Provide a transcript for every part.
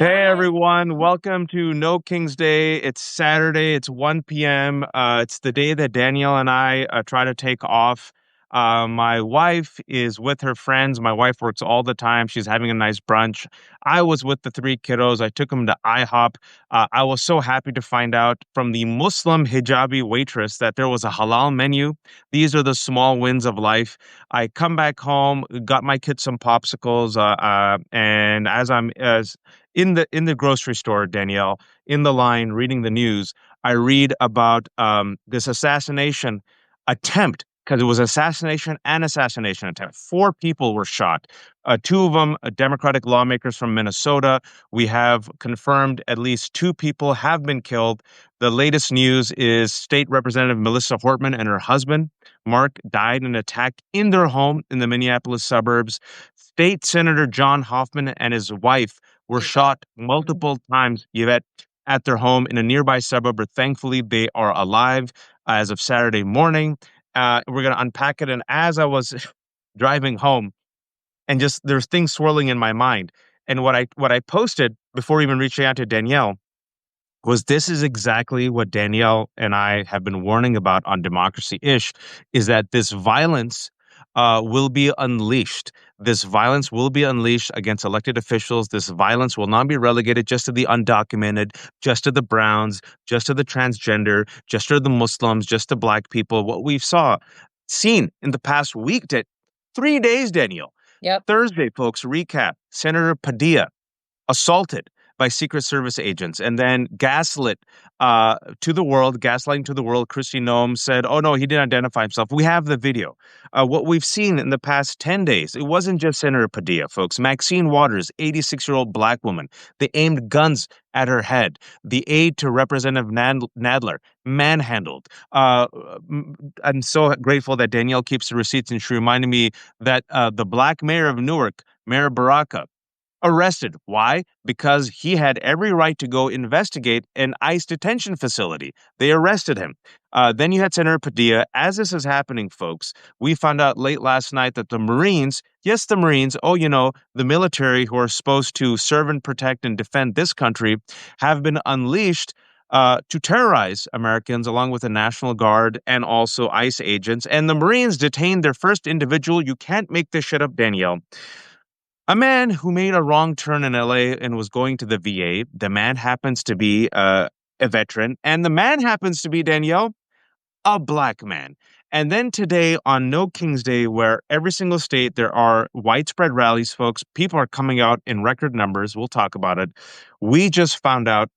Hey Hi. everyone, welcome to No King's Day. It's Saturday, it's 1 p.m. It's the day that Danielle and I try to take off. My wife is with her friends. My wife works all the time. She's having a nice brunch. I was with the three kiddos. I took them to IHOP. I was so happy to find out from the Muslim hijabi waitress that there was a halal menu. These are the small wins of life. I come back home, got my kids some popsicles, and as I'm in the grocery store, Danielle, in the line reading the news, I read about this assassination attempt because it was assassination and assassination attempt. Four people were shot. Two of them, Democratic lawmakers from Minnesota. We have confirmed at least two people have been killed. The latest news is State Representative Melissa Hortman and her husband, Mark, died in an attack in their home in the Minneapolis suburbs. State Senator John Hoffman and his wife were Yvette. shot multiple times, Yvette, at their home in a nearby suburb, but thankfully they are alive as of Saturday morning. We're going to unpack it. And as I was driving home, and just there's things swirling in my mind, and what I posted before even reaching out to Danielle was this is exactly what Danielle and I have been warning about on Democracy Ish is that this violence will be unleashed. This violence will be unleashed against elected officials. This violence will not be relegated just to the undocumented, just to the Browns, just to the transgender, just to the Muslims, just to Black people. What we've seen in the past week, 3 days, Danielle. Yep. Thursday, folks, recap. Senator Padilla assaulted by Secret Service agents and then gaslit to the world, gaslighting to the world. Kristi Noem said, oh, no, he didn't identify himself. We have the video. What we've seen in the past 10 days, it wasn't just Senator Padilla, folks. Maxine Waters, 86-year-old Black woman, they aimed guns at her head. The aide to Representative Nadler, manhandled. I'm so grateful that Danielle keeps the receipts, and she reminded me that the Black mayor of Newark, Mayor Baraka, arrested. Why? Because he had every right to go investigate an ICE detention facility. They arrested him. Then you had Senator Padilla. As this is happening, folks, we found out late last night that the Marines, yes, the Marines, oh, the military who are supposed to serve and protect and defend this country, have been unleashed to terrorize Americans along with the National Guard and also ICE agents. And the Marines detained their first individual. You can't make this shit up, Danielle. A man who made a wrong turn in LA and was going to the VA. The man happens to be a veteran, and the man happens to be, Danielle, a Black man. And then today on No King's Day, where every single state there are widespread rallies, folks, people are coming out in record numbers. We'll talk about it. We just found out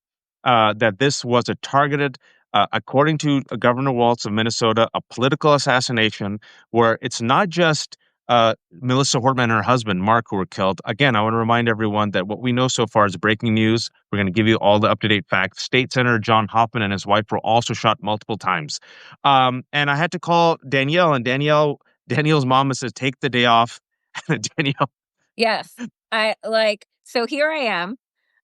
that this was a targeted, according to Governor Walz of Minnesota, a political assassination where it's not just Melissa Hortman and her husband, Mark, who were killed. Again, I want to remind everyone that what we know so far is breaking news. We're going to give you all the up-to-date facts. State Senator John Hoffman and his wife were also shot multiple times. And I had to call Danielle, and Danielle's mama says, take the day off. Danielle, Yes. So here I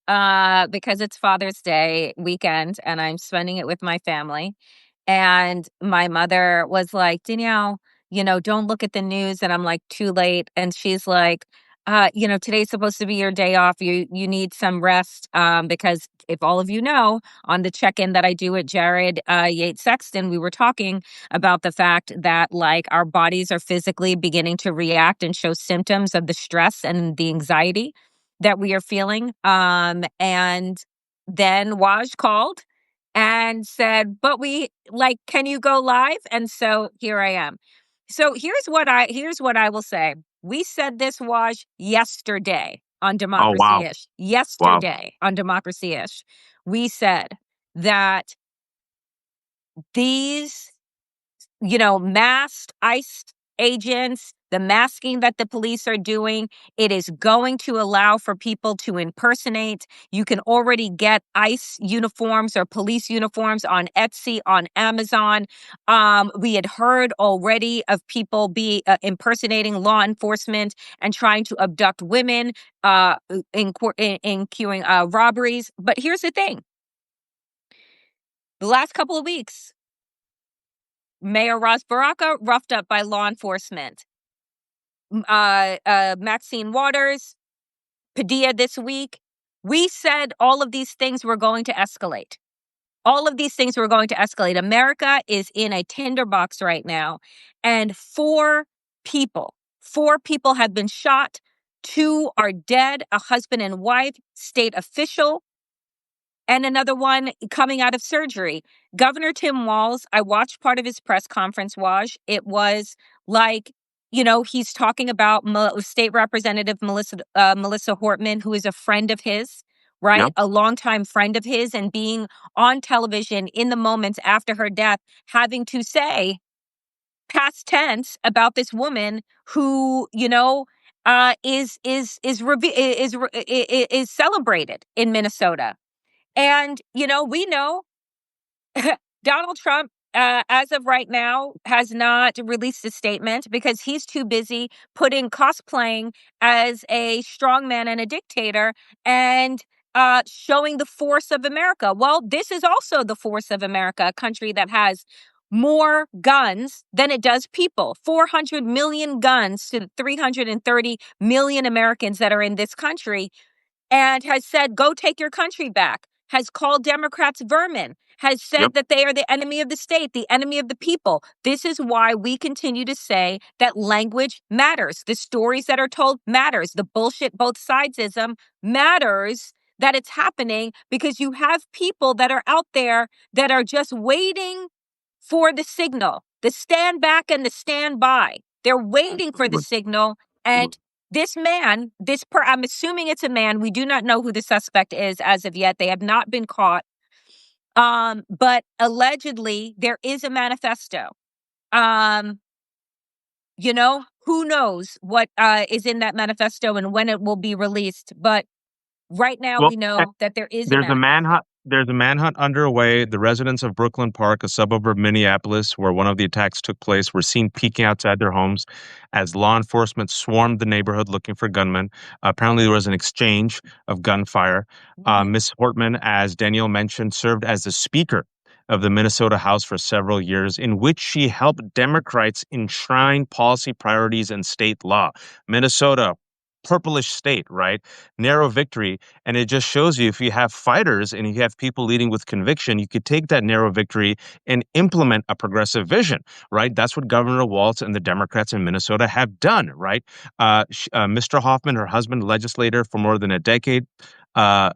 am, because it's Father's Day weekend and I'm spending it with my family. And my mother was like, Danielle, don't look at the news. And I'm like, too late. And she's like, today's supposed to be your day off. You need some rest. Because if all of you know, on the check-in that I do at Jared Yates Sexton, we were talking about the fact that like our bodies are physically beginning to react and show symptoms of the stress and the anxiety that we are feeling. And then Waj called and said, but can you go live? And so here I am. So here's what I will say. We said this was yesterday on oh, Democracy wow. Ish. Wow. Yesterday on Democracy Ish. We said that these masked ICE agents, the masking that the police are doing, it is going to allow for people to impersonate. You can already get ICE uniforms or police uniforms on Etsy, on Amazon. We had heard already of people impersonating law enforcement and trying to abduct women in queuing robberies. But here's the thing. The last couple of weeks, Mayor Ras Baraka roughed up by law enforcement. Maxine Waters, Padilla this week. We said all of these things were going to escalate. All of these things were going to escalate. America is in a tinderbox right now, and four people have been shot. Two are dead, a husband and wife, state official, and another one coming out of surgery. Governor Tim Walz, I watched part of his press conference, Waj. It was like, he's talking about State Representative Melissa Hortman, who is a friend of his, right? Yep. A longtime friend of his, and being on television in the moments after her death, having to say past tense about this woman who, is celebrated in Minnesota. And, we know Donald Trump, as of right now, has not released a statement because he's too busy cosplaying as a strongman and a dictator and showing the force of America. Well, this is also the force of America, a country that has more guns than it does people. 400 million guns to the 330 million Americans that are in this country, and has said, go take your country back, has called Democrats vermin, has said Yep. that they are the enemy of the state, the enemy of the people. This is why we continue to say that language matters. The stories that are told matters. The bullshit both sidesism matters, that it's happening because you have people that are out there that are just waiting for the signal, the stand back and the stand by. They're waiting for the signal. And this man, I'm assuming it's a man. We do not know who the suspect is as of yet. They have not been caught. But allegedly there is a manifesto. Who knows what is in that manifesto and when it will be released. But right now Well, we know that there is a there's a manifesto. manhunt. There's a manhunt underway. The residents of Brooklyn Park, a suburb of Minneapolis, where one of the attacks took place, were seen peeking outside their homes as law enforcement swarmed the neighborhood looking for gunmen. Apparently, there was an exchange of gunfire. Mhm. Miss Hortman, as Danielle mentioned, served as the Speaker of the Minnesota House for several years, in which she helped Democrats enshrine policy priorities and state law. Minnesota, purplish state, right? Narrow victory. And it just shows you, if you have fighters and you have people leading with conviction, you could take that narrow victory and implement a progressive vision, right? That's what Governor Walz and the Democrats in Minnesota have done, right? Mr. Hoffman, her husband, legislator for more than a decade, uh,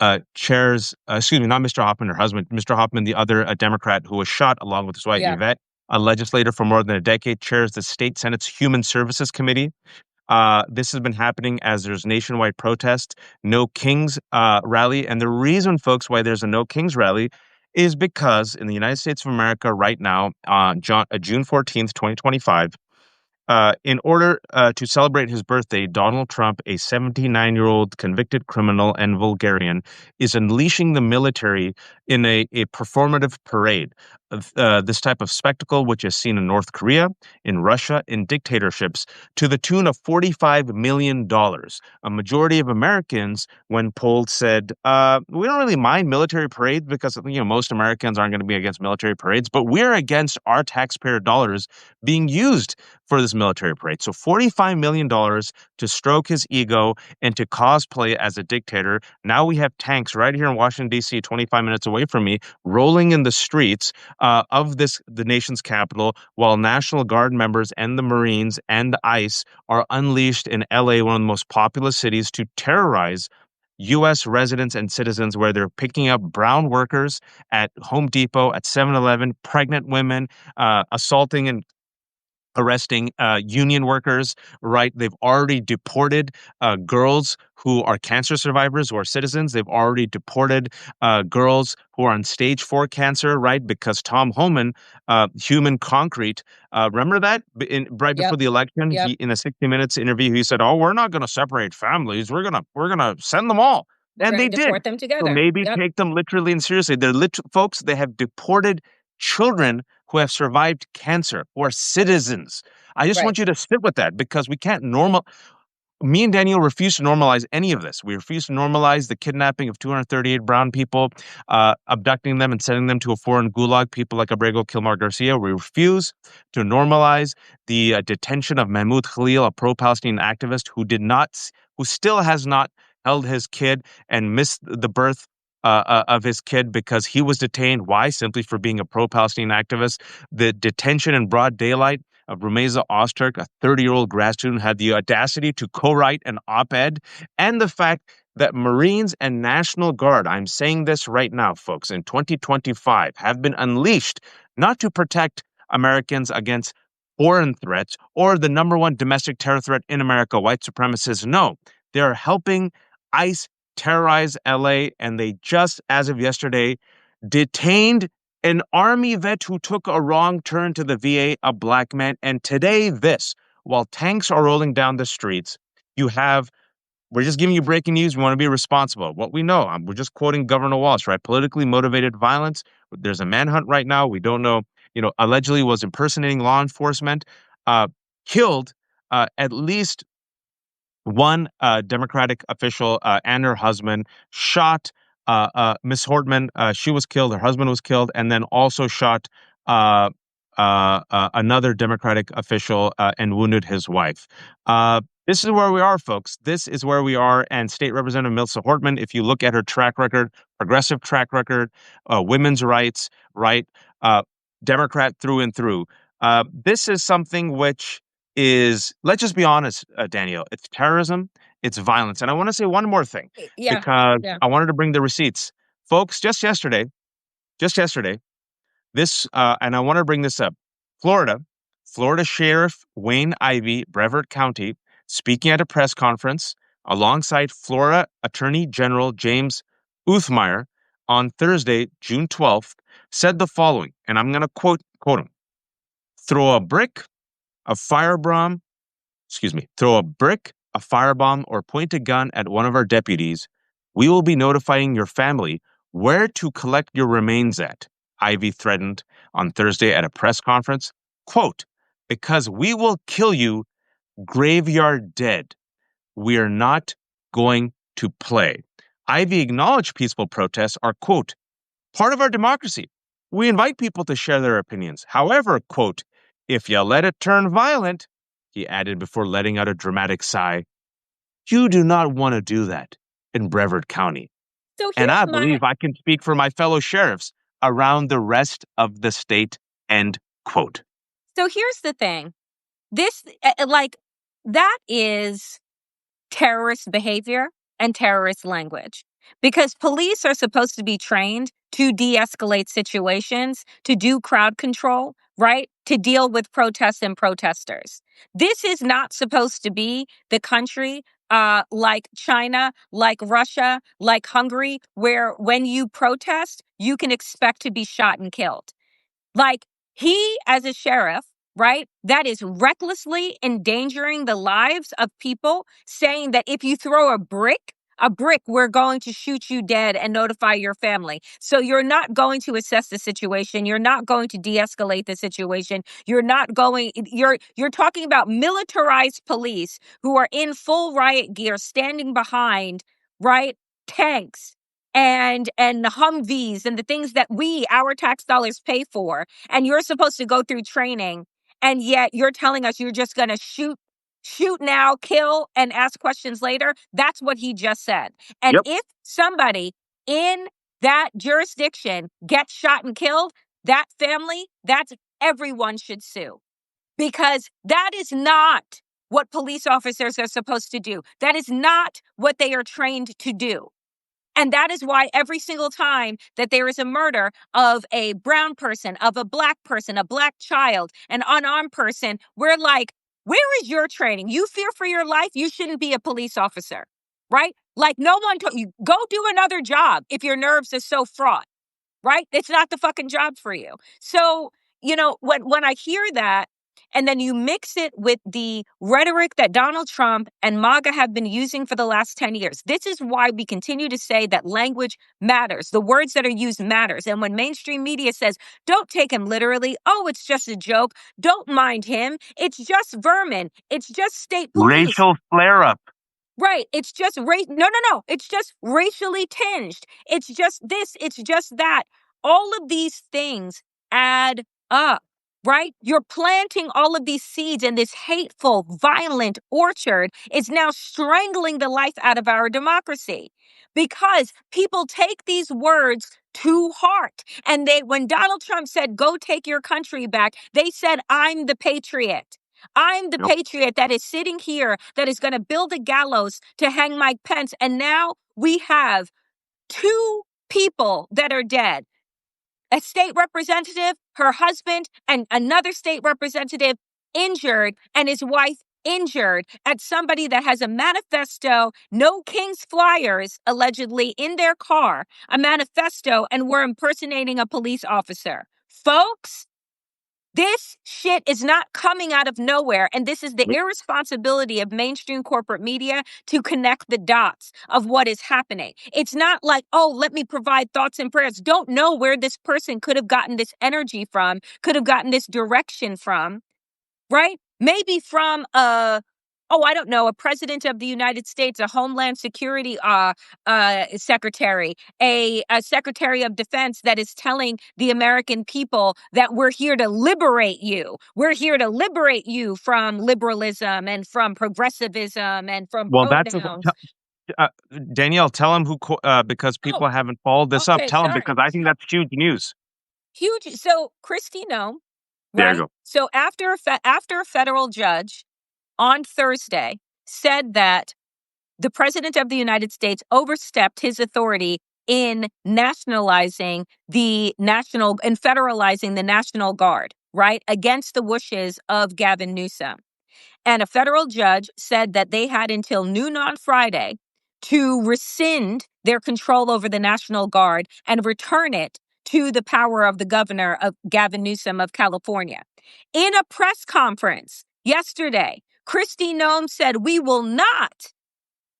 excuse me, not Mr. Hoffman, her husband, Mr. Hoffman, the other Democrat who was shot along with his wife, Yeah. Yvette, a legislator for more than a decade, chairs the state Senate's Human Services Committee. This has been happening as there's nationwide protest, No Kings rally. And the reason, folks, why there's a No Kings rally is because in the United States of America right now, June 14th, 2025, in order to celebrate his birthday, Donald Trump, a 79-year-old convicted criminal and vulgarian, is unleashing the military in a performative parade. This type of spectacle, which is seen in North Korea, in Russia, in dictatorships, to the tune of $45 million. A majority of Americans, when polled, said, we don't really mind military parades because most Americans aren't going to be against military parades, but we're against our taxpayer dollars being used for this military parade. So $45 million to stroke his ego and to cosplay as a dictator. Now we have tanks right here in Washington, D.C., 25 minutes away from me, rolling in the streets of the nation's capital, while National Guard members and the Marines and the ICE are unleashed in L.A., one of the most populous cities, to terrorize U.S. residents and citizens, where they're picking up brown workers at Home Depot, at 7-Eleven, pregnant women, assaulting and arresting union workers, right? They've already deported girls who are cancer survivors, who are citizens. They've already deported girls who are on stage 4 cancer, right? Because Tom Homan, Human Concrete, remember that? Right before Yep. the election, Yep. he, in a 60 Minutes interview, he said, "Oh, we're not going to separate families. We're gonna send them all," We're and going they to did. deport them So together. maybe Yep. take them literally and seriously. Folks. They have deported children who have survived cancer, who are citizens. I just Right. want you to sit with that, because we can't me and Daniel refuse to normalize any of this. We refuse to normalize the kidnapping of 238 brown people, abducting them and sending them to a foreign gulag, people like Abrego Kilmar Garcia. We refuse to normalize the detention of Mahmoud Khalil, a pro-Palestinian activist who still has not held his kid and missed the birth of his kid because he was detained. Why? Simply for being a pro-Palestinian activist. The detention in broad daylight of Rumeza Ozturk, a 30-year-old grad student, had the audacity to co-write an op-ed, and the fact that Marines and National Guard, I'm saying this right now, folks, in 2025, have been unleashed not to protect Americans against foreign threats or the number one domestic terror threat in America, white supremacists. No, they're helping ICE terrorize LA, and they just, as of yesterday, detained an Army vet who took a wrong turn to the VA, a black man. And today, this, while tanks are rolling down the streets, you have we're just giving you breaking news. We want to be responsible. What we know, we're just quoting Governor Walsh, right? Politically motivated violence. There's a manhunt right now. We don't know, allegedly was impersonating law enforcement, uh, killed at least one Democratic official and her husband, shot Miss Hortman. She was killed. Her husband was killed, and then also shot uh, another Democratic official and wounded his wife. This is where we are, folks. This is where we are. And State Representative Milsa Hortman, if you look at her track record, progressive track record, women's rights, right, Democrat through and through. This is something which is, let's just be honest, Danielle, it's terrorism, it's violence. And I want to say one more thing Yeah. because Yeah. I wanted to bring the receipts. Folks, just yesterday, and I want to bring this up. Florida Sheriff Wayne Ivey, Brevard County, speaking at a press conference alongside Florida Attorney General James Uthmeyer on Thursday, June 12th, said the following, and I'm going to quote him. Throw a brick, a firebomb, throw a brick, a firebomb, or point a gun at one of our deputies, we will be notifying your family where to collect your remains at, Ivy threatened on Thursday at a press conference. Quote, because we will kill you graveyard dead. We are not going to play. Ivy acknowledged peaceful protests are, quote, part of our democracy. We invite people to share their opinions. However, quote, if you let it turn violent, he added before letting out a dramatic sigh, you do not want to do that in Brevard County. So And here's I my believe I can speak for my fellow sheriffs around the rest of the state, end quote. so here's the thing. This that is terrorist behavior and terrorist language. Because police are supposed to be trained to de escalate situations, to do crowd control, right? To deal with protests and protesters. This is not supposed to be the country like China, like Russia, like Hungary, where when you protest, you can expect to be shot and killed. Like he, as a sheriff, right, that is recklessly endangering the lives of people, saying that if you throw a brick, we're going to shoot you dead and notify your family. So you're not going to assess the situation. You're not going to de-escalate the situation. You're talking about militarized police who are in full riot gear, standing behind, right, tanks and the Humvees and the things that our tax dollars pay for. And you're supposed to go through training. And yet you're telling us you're just going to shoot now, kill, and ask questions later. That's what he just said. And Yep. if somebody in that jurisdiction gets shot and killed, that family, that's everyone should sue, because that is not what police officers are supposed to do. That is not what they are trained to do. And that is why every single time that there is a murder of a brown person, of a black person, a black child, an unarmed person, we're like, where is your training? You fear for your life? You shouldn't be a police officer, right? Like no one told you, go do another job if your nerves are so fraught, right? It's not the fucking job for you. So, when I hear that, and then you mix it with the rhetoric that Donald Trump and MAGA have been using for the last 10 years. This is why we continue to say that language matters. The words that are used matters. And when mainstream media says, don't take him literally. Oh, it's just a joke. Don't mind him. It's just vermin. It's just state police. Racial flare up. Right. It's just no. It's just racially tinged. It's just this. It's just that. All of these things add up. right? You're planting all of these seeds, and this hateful, violent orchard is now strangling the life out of our democracy because people take these words to heart. And when Donald Trump said, go take your country back, they said, I'm the patriot. I'm the Yep. patriot that is sitting here, that is going to build a gallows to hang Mike Pence. And now we have two people that are dead: a state representative, her husband, and another state representative injured, and his wife injured at somebody that has a manifesto, no King's flyers, allegedly in their car, a manifesto, and we're impersonating a police officer. Folks, this shit is not coming out of nowhere. And this is the irresponsibility of mainstream corporate media to connect the dots of what is happening. It's not like, oh, let me provide thoughts and prayers. Don't know where this person could have gotten this energy from, could have gotten this direction from, right? Maybe from I don't know, a president of the United States, a Homeland Security secretary, a secretary of defense that is telling the American people that we're here to liberate you. We're here to liberate you from liberalism and from progressivism and from Well, pronouns. uh, Danielle, tell him because Oh, people haven't followed this up. okay, Tell him sorry. because I think that's huge news. Huge. So Christy, no, There you right? go. So after a federal judge on Thursday said that the president of the United States overstepped his authority in nationalizing and federalizing the National Guard, right, against the wishes of Gavin Newsom. And a federal judge said that they had until noon on Friday to rescind their control over the National Guard and return it to the power of the governor of Gavin Newsom of California. In a press conference yesterday, Kristi Noem said, we will not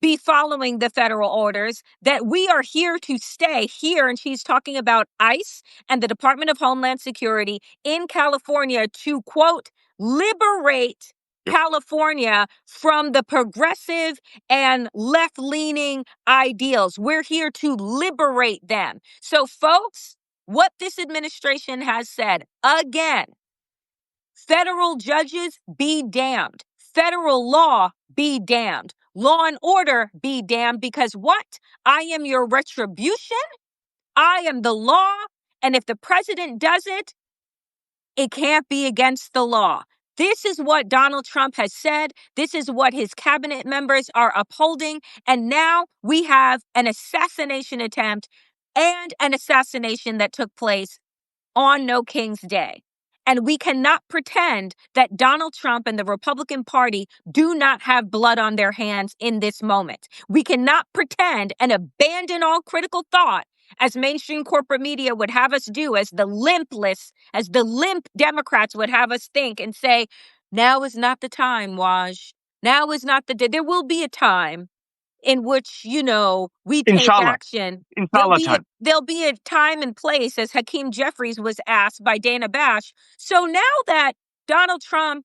be following the federal orders, that we are here to stay here. And she's talking about ICE and the Department of Homeland Security in California to, quote, liberate California from the progressive and left-leaning ideals. We're here to liberate them. So, folks, what this administration has said, again, federal judges be damned. Federal law be damned. Law and order be damned, because what? I am your retribution. I am the law. And if the president does it, it can't be against the law. This is what Donald Trump has said. This is what his cabinet members are upholding. And now we have an assassination attempt and an assassination that took place on No King's Day. And we cannot pretend that Donald Trump and the Republican Party do not have blood on their hands in this moment. We cannot pretend and abandon all critical thought, as mainstream corporate media would have us do, as the limp Democrats would have us think and say, now is not the time, Waj. Now is not the day. There will be a time in which, we take Inshallah. action. Inshallah time. There'll be a time and place, as Hakeem Jeffries was asked by Dana Bash. So now that Donald Trump,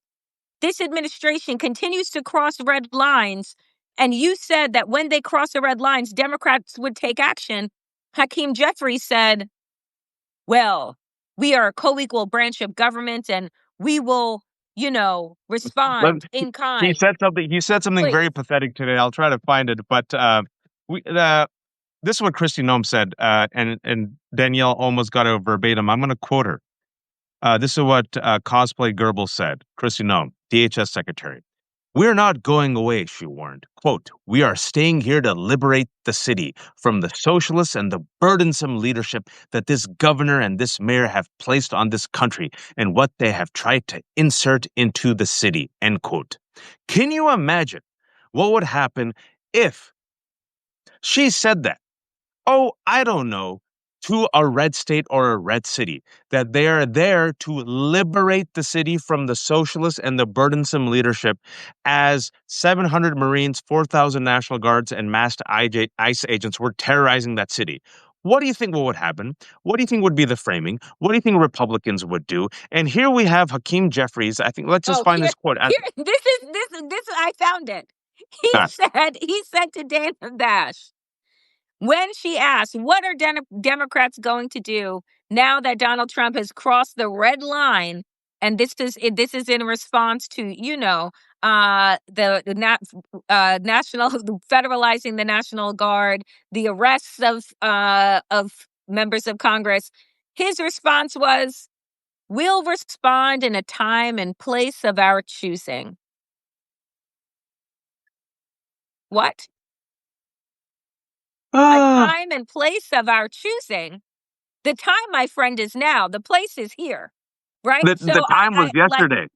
this administration continues to cross red lines, and you said that when they cross the red lines, Democrats would take action, Hakeem Jeffries said, well, we are a co-equal branch of government and we will, respond in He kind. said something. He said something Please. very pathetic today. I'll try to find it, but we this is what Kristi Noem said, and Danielle almost got it verbatim. I'm going to quote her. This is what Cosplay Gerbil said. Kristi Noem, DHS secretary. We're not going away, she warned. Quote, we are staying here to liberate the city from the socialists and the burdensome leadership that this governor and this mayor have placed on this country and what they have tried to insert into the city, end quote. Can you imagine what would happen if she said that? Oh, I don't know, to a red state or a red city, that they are there to liberate the city from the socialists and the burdensome leadership, as 700 Marines, 4,000 National Guards, and masked ICE agents were terrorizing that city. What do you think would happen? What do you think would be the framing? What do you think Republicans would do? And here we have Hakeem Jeffries. I think let's just find this quote. This I found it. Ah, He said to Dana Bash, when she asked, what are Democrats going to do now that Donald Trump has crossed the red line and this is in response to, national federalizing the National Guard, the arrests of members of Congress. His response was, "We'll respond in a time and place of our choosing." What? A Ah, time and place of our choosing? The time, my friend, is now. The place is here, right? the So time was I like yesterday.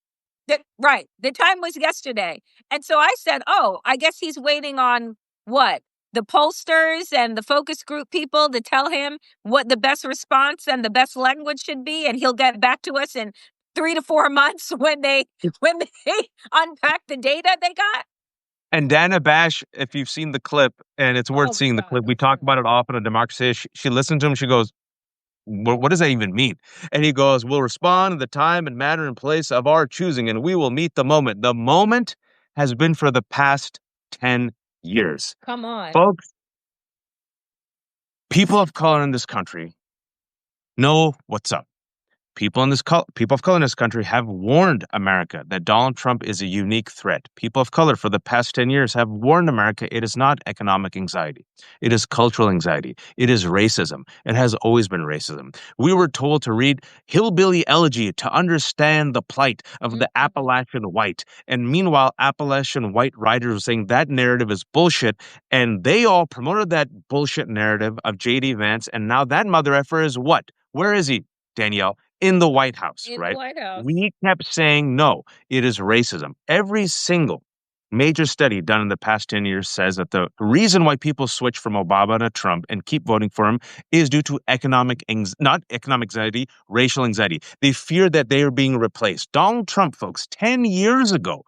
right. The time was yesterday. And so I said, "Oh, I guess he's waiting on what? The pollsters and the focus group people to tell him what the best response and the best language should be, and he'll get back to us in 3 to 4 months when they unpack the data they got." And Dana Bash, if you've seen the clip, and it's worth Oh my seeing the God, clip, we I'm talk sure. about it often on Democracy. She listened to him. She goes, what does that even mean? And he goes, we'll respond in the time and manner and place of our choosing, and we will meet the moment. The moment has been for the past 10 years. Come on. Folks, people of color in this country know what's up. People of color in this country have warned America that Donald Trump is a unique threat. People of color for the past 10 years have warned America it is not economic anxiety. It is cultural anxiety. It is racism. It has always been racism. We were told to read Hillbilly Elegy to understand the plight of the Mhm. Appalachian white. And meanwhile, Appalachian white writers were saying that narrative is bullshit. And they all promoted that bullshit narrative of J.D. Vance. And now that mother effer is what? Where is he, Danielle? In the White House, In the right? White House. We kept saying, no, it is racism. Every single major study done in the past 10 years says that the reason why people switch from Obama to Trump and keep voting for him is due to not economic anxiety, racial anxiety. They fear that they are being replaced. Donald Trump, folks, 10 years ago,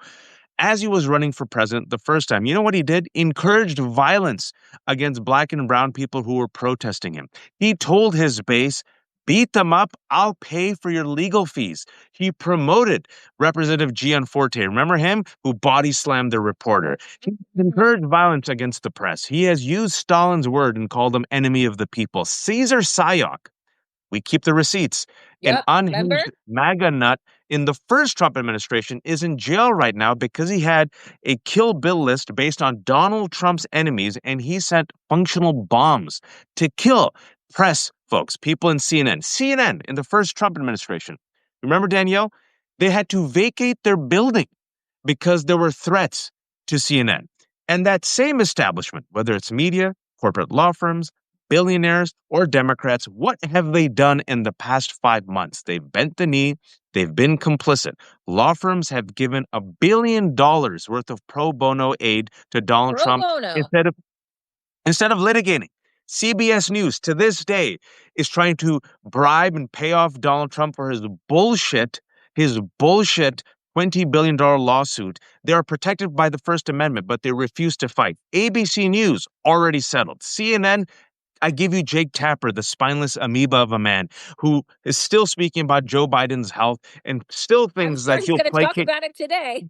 as he was running for president the first time, you know what he did? Encouraged violence against black and brown people who were protesting him. He told his base, beat them up, I'll pay for your legal fees. He promoted Representative Gianforte. Remember him? Who body slammed the reporter. He Mhm. encouraged violence against the press. He has used Stalin's word and called him enemy of the people. Caesar Sayok, we keep the receipts. An Yep. Remember? unhinged MAGA nut in the first Trump administration is in jail right now because he had a kill bill list based on Donald Trump's enemies, and he sent functional bombs to kill press folks, people in CNN. CNN in the first Trump administration. Remember, Danielle? They had to vacate their building because there were threats to CNN. And that same establishment, whether it's media, corporate law firms, billionaires, or Democrats, what have they done in the past 5 months? They've bent the knee, they've been complicit. Law firms have given $1 billion worth of pro bono aid to Donald Pro Trump bono. instead of litigating. CBS News to this day is trying to bribe and pay off Donald Trump for his bullshit $20 billion lawsuit. They are protected by the First Amendment, but they refuse to fight. ABC News already settled. CNN, I give you Jake Tapper, the spineless amoeba of a man who is still speaking about Joe Biden's health and still I'm thinks sure that he's he'll going to talk placate. about it today.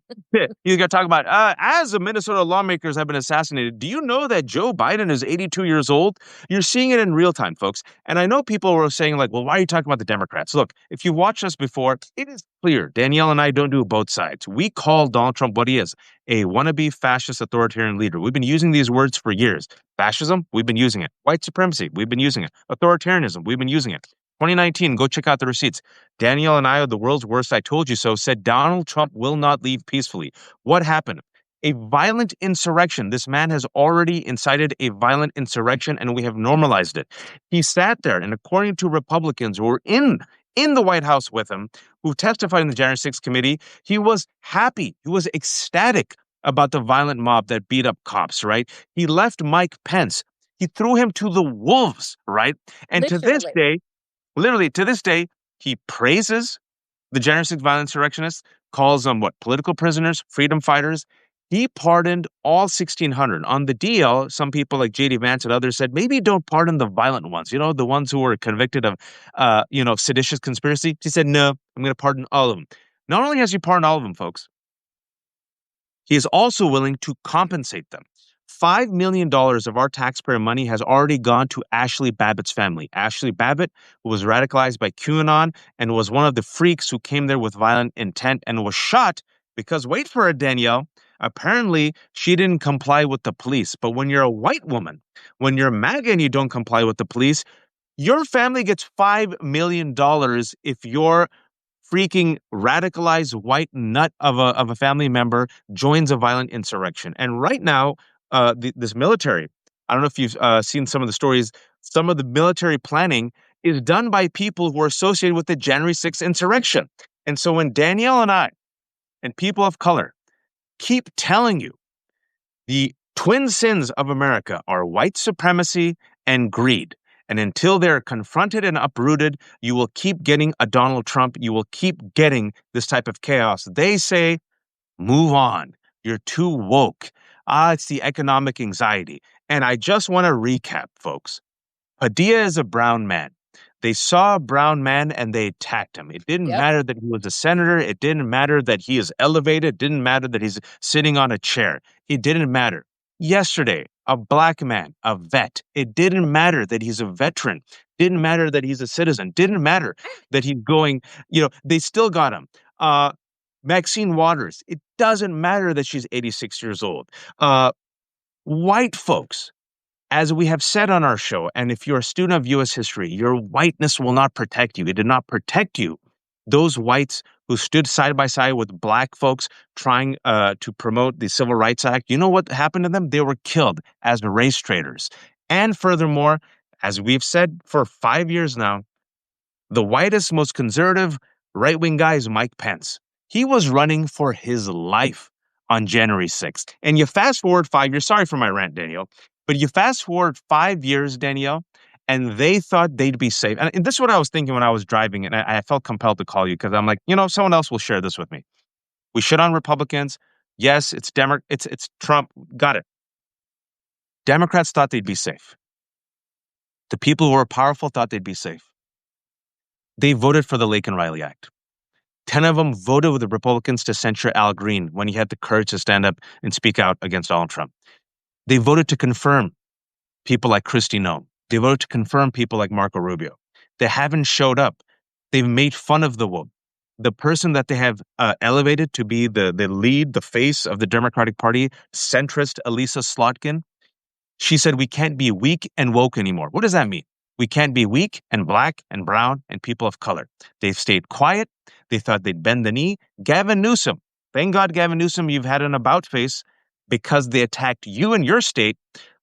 He's going to talk about, as the Minnesota lawmakers have been assassinated, do you know that Joe Biden is 82 years old? You're seeing it in real time, folks. And I know people were saying, like, well, why are you talking about the Democrats? Look, if you've watched us before, it is clear. Danielle and I don't do both sides. We call Donald Trump what he is, a wannabe fascist authoritarian leader. We've been using these words for years. Fascism, we've been using it. White supremacy, we've been using it. Authoritarianism, we've been using it. 2019, go check out the receipts. Danielle and I are the world's worst I told you so, said Donald Trump will not leave peacefully. What happened? A violent insurrection. This man has already incited a violent insurrection, and we have normalized it. He sat there, and according to Republicans who were in the White House with him, who testified in the January 6th committee, he was happy. He was ecstatic about the violent mob that beat up cops, right? He left Mike Pence. He threw him to the wolves, right? And to this Literally. day, literally to this day, he praises the January 6th violent insurrectionists, calls them what? Political prisoners, freedom fighters. He pardoned all 1,600. On the DL, some people like J.D. Vance and others said, maybe don't pardon the violent ones, the ones who were convicted of, seditious conspiracy. He said, no, I'm going to pardon all of them. Not only has he pardoned all of them, folks, he is also willing to compensate them $5 million of our taxpayer money has already gone to Ashley Babbitt's family. Ashley Babbitt, who was radicalized by QAnon and was one of the freaks who came there with violent intent and was shot because, wait for it, Danielle, apparently she didn't comply with the police. But when you're a white woman, when you're MAGA and you don't comply with the police, your family gets $5 million if your freaking radicalized white nut of a family member joins a violent insurrection. And right now, this military, I don't know if you've seen some of the stories, some of the military planning is done by people who are associated with the January 6th insurrection. And so when Danielle and I and people of color keep telling you the twin sins of America are white supremacy and greed. And until they're confronted and uprooted, you will keep getting a Donald Trump. You will keep getting this type of chaos. They say, move on. You're too woke. It's the economic anxiety. And I just want to recap, folks. Padilla is a brown man. They saw a brown man and they attacked him. It didn't Yep. matter that he was a senator. It didn't matter that he is elevated. It didn't matter that he's sitting on a chair. It didn't matter. Yesterday, a black man, a vet. It didn't matter that he's a veteran. Didn't matter that he's a citizen. Didn't matter that he's going, they still got him. Maxine Waters. It doesn't matter that she's 86 years old. White folks, as we have said on our show, and if you're a student of U.S. history, your whiteness will not protect you. It did not protect you. Those whites who stood side by side with black folks trying to promote the Civil Rights Act, you know what happened to them? They were killed as race traitors. And furthermore, as we've said for 5 years now, the whitest, most conservative right-wing guy is Mike Pence. He was running for his life on January 6th. And you fast forward 5 years, sorry for my rant, Danielle, but you fast forward 5 years, Danielle, and they thought they'd be safe. And this is what I was thinking when I was driving, and I felt compelled to call you because I'm like, someone else will share this with me. We shit on Republicans. Yes, it's Trump. Got it. Democrats thought they'd be safe. The people who were powerful thought they'd be safe. They voted for the Lake and Riley Act. 10 of them voted with the Republicans to censure Al Green when he had the courage to stand up and speak out against Donald Trump. They voted to confirm people like Kristi Noem. They voted to confirm people like Marco Rubio. They haven't showed up. They've made fun of the woke. The person that they have elevated to be the lead, the face of the Democratic Party, centrist Elisa Slotkin, she said, we can't be weak and woke anymore. What does that mean? We can't be weak and black and brown and people of color. They've stayed quiet. They thought they'd bend the knee. Gavin Newsom. Thank God, Gavin Newsom, you've had an about face because they attacked you in your state.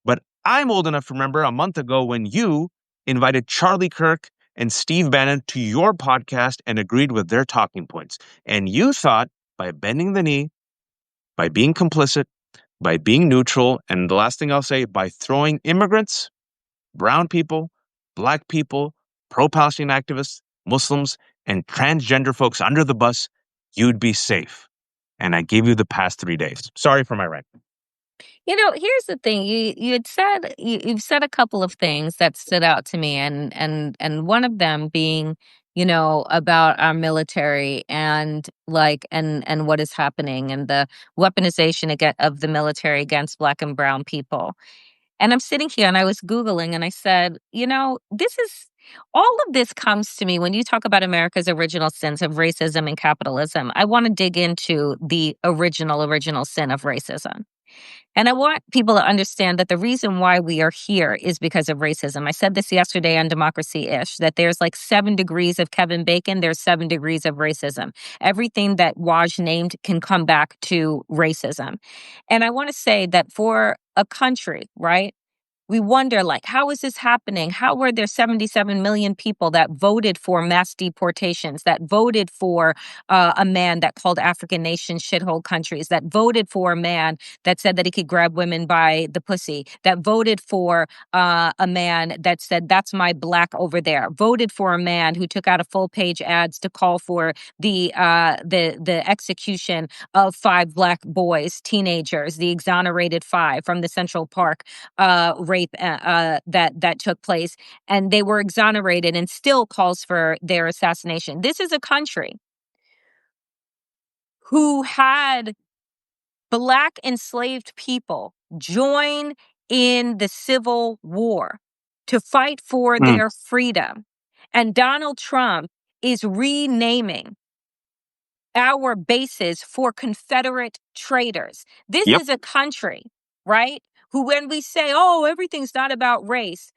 But I'm old enough to remember a month ago when you invited Charlie Kirk and Steve Bannon to your podcast and agreed with their talking points. And you thought by bending the knee, by being complicit, by being neutral, and the last thing I'll say, by throwing immigrants, brown people, black people, pro-Palestinian activists, Muslims, and transgender folks under the bus, you'd be safe. And I gave you the past 3 days. Sorry for my rant. Here's the thing. You've said a couple of things that stood out to me, and one of them being, about our military and and what is happening and the weaponization of the military against black and brown people. And I'm sitting here and I was Googling and I said, this is all of this comes to me when you talk about America's original sins of racism and capitalism. I want to dig into the original sin of racism. And I want people to understand that the reason why we are here is because of racism. I said this yesterday on Democracy-ish, that there's like 7 degrees of Kevin Bacon, there's 7 degrees of racism. Everything that Waj named can come back to racism. And I want to say that for a country, right? We wonder, how is this happening? How were there 77 million people that voted for mass deportations, that voted for a man that called African nations shithole countries, that voted for a man that said that he could grab women by the pussy, that voted for a man that said, that's my black over there, voted for a man who took out a full-page ads to call for the execution of 5 black boys, teenagers, the exonerated 5 from the Central Park rape that took place, and they were exonerated and still calls for their assassination. This is a country who had black enslaved people join in the Civil War to fight for Mm. their freedom. And Donald Trump is renaming our bases for Confederate traitors. This Yep. is a country, right? Who, when we say, oh, everything's not about race,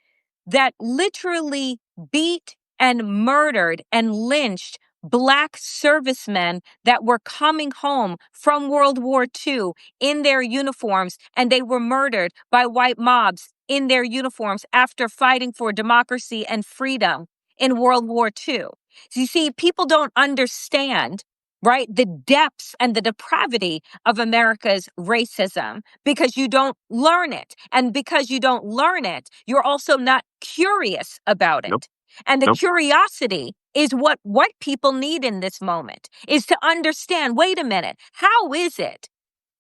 that literally beat and murdered and lynched Black servicemen that were coming home from World War II in their uniforms, and they were murdered by white mobs in their uniforms after fighting for democracy and freedom in World War II. So you see, people don't understand, right, the depths and the depravity of America's racism because you don't learn it. And because you don't learn it, you're also not curious about Nope. it. And the Nope. curiosity is what white people need in this moment, is to understand, wait a minute, how is it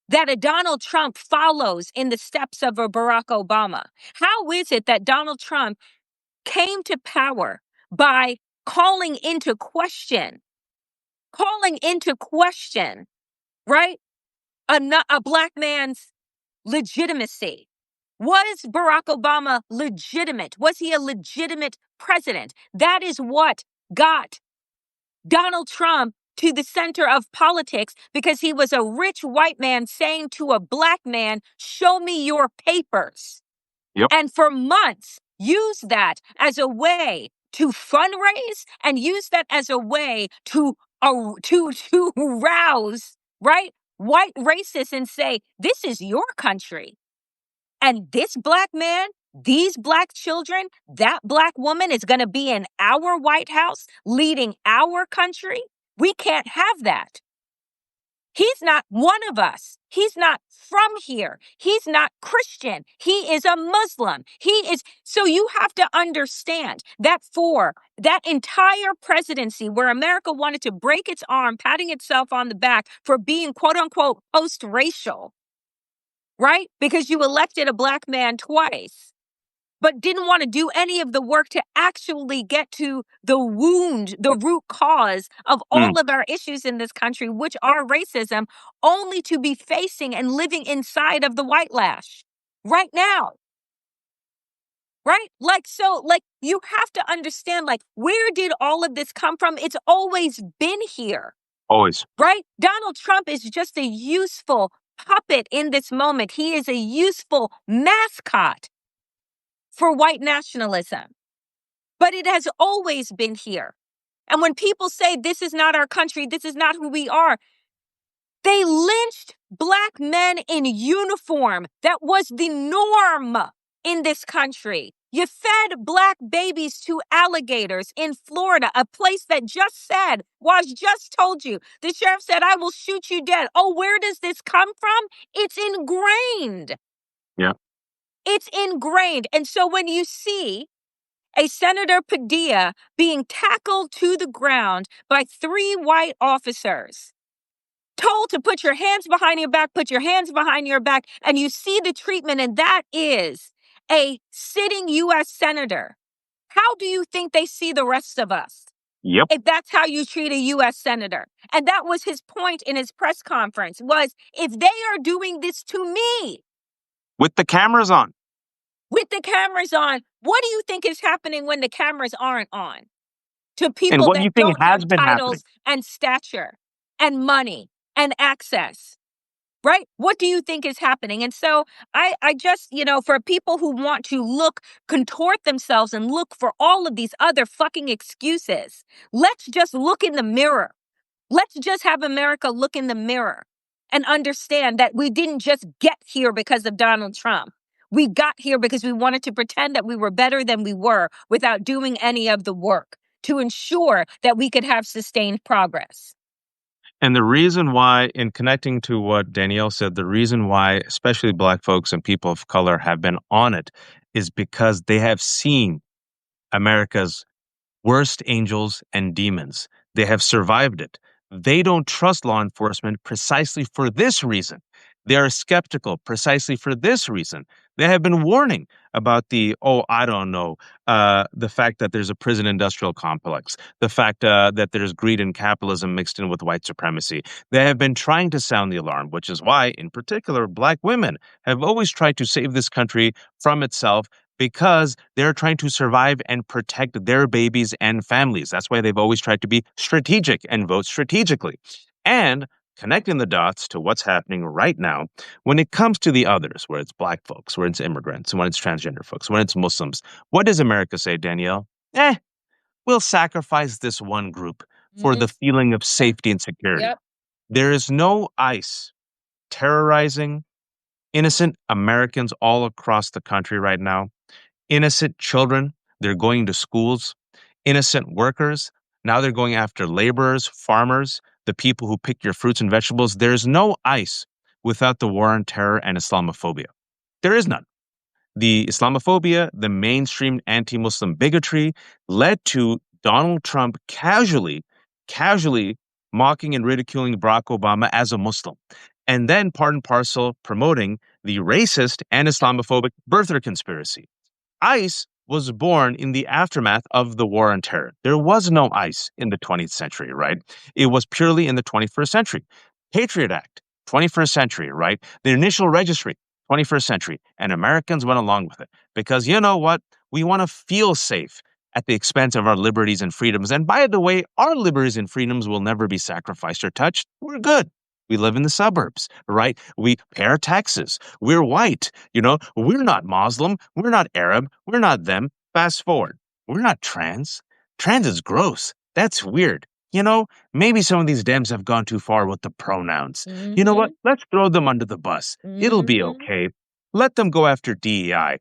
that a Donald Trump follows in the steps of a Barack Obama? How is it that Donald Trump came to power by calling into question, right, a Black man's legitimacy? Was Barack Obama legitimate? Was he a legitimate president? That is what got Donald Trump to the center of politics, because he was a rich white man saying to a Black man, show me your papers. Yep. And for months, use that as a way to fundraise and use that as a way to rouse, right, white racists and say, this is your country. And this Black man, these Black children, that Black woman is going to be in our White House leading our country. We can't have that. He's not one of us. He's not from here. He's not Christian. He is a Muslim. So you have to understand that for that entire presidency where America wanted to break its arm, patting itself on the back for being quote unquote post-racial, right? Because you elected a Black man twice, but didn't want to do any of the work to actually get to the wound, the root cause of all of our issues in this country, which are racism, only to be facing and living inside of the white lash right now. Right? Like you have to understand, like, where did all of this come from? It's always been here. Always. Right? Donald Trump is just a useful puppet in this moment. He is a useful mascot for white nationalism. But it has always been here. And when people say this is not our country, this is not who we are, they lynched Black men in uniform. That was the norm in this country. You fed Black babies to alligators in Florida, a place that just said, just told you, the sheriff said, I will shoot you dead. Oh, where does this come from? It's ingrained. Yeah. It's ingrained. And so when you see a Senator Padilla being tackled to the ground by 3 white officers, told to put your hands behind your back, put your hands behind your back, and you see the treatment, and that is a sitting U.S. senator. How do you think they see the rest of us? Yep. If that's how you treat a U.S. senator. And that was his point in his press conference, was if they are doing this to me, With the cameras on. with the cameras on, what do you think is happening when the cameras aren't on? To And people what do you that think don't has have been happening? titles and stature and money and access, right? What do you think is happening? And so I just, for people who want to contort themselves and look for all of these other fucking excuses, let's just look in the mirror. Let's just have America look in the mirror and understand that we didn't just get here because of Donald Trump. We got here because we wanted to pretend that we were better than we were without doing any of the work to ensure that we could have sustained progress. And the reason why, in connecting to what Danielle said, the reason why especially Black folks and people of color have been on it is because they have seen America's worst angels and demons. They have survived it. They don't trust law enforcement precisely for this reason. They are skeptical precisely for this reason. They have been warning about I don't know, the fact that there's a prison industrial complex, the fact that there's greed and capitalism mixed in with white supremacy. They have been trying to sound the alarm, which is why, in particular, Black women have always tried to save this country from itself because they're trying to survive and protect their babies and families. That's why they've always tried to be strategic and vote strategically. And connecting the dots to what's happening right now when it comes to the others, where it's Black folks, where it's immigrants, when it's transgender folks, when it's Muslims. What does America say, Danielle? We'll sacrifice this one group for Mhm. the feeling of Yeah. safety and security. Yep. There is no ICE terrorizing innocent Americans all across the country right now. Innocent children, they're going to schools. Innocent workers, now they're going after laborers, farmers, the people who pick your fruits and vegetables. There's no ICE without the war on terror and Islamophobia. There is none. The Islamophobia, the mainstream anti Muslim bigotry led to Donald Trump casually mocking and ridiculing Barack Obama as a Muslim. And then, part and parcel, promoting the racist and Islamophobic birther conspiracy. ICE was born in the aftermath of the war on terror. There was no ICE in the 20th century, right? It was purely in the 21st century. Patriot Act, 21st century, right? The initial registry, 21st century. And Americans went along with it because you know what? We want to feel safe at the expense of our liberties and freedoms. And by the way, our liberties and freedoms will never be sacrificed or touched. We're good. We live in the suburbs, right? We pay our taxes. We're white. We're not Muslim. We're not Arab. We're not them. Fast forward. We're not trans. Trans is gross. That's weird. Maybe some of these Dems have gone too far with the pronouns. You know what? Mhm. Let's throw them under the bus. It'll be Mhm. okay. Let them go after DEI.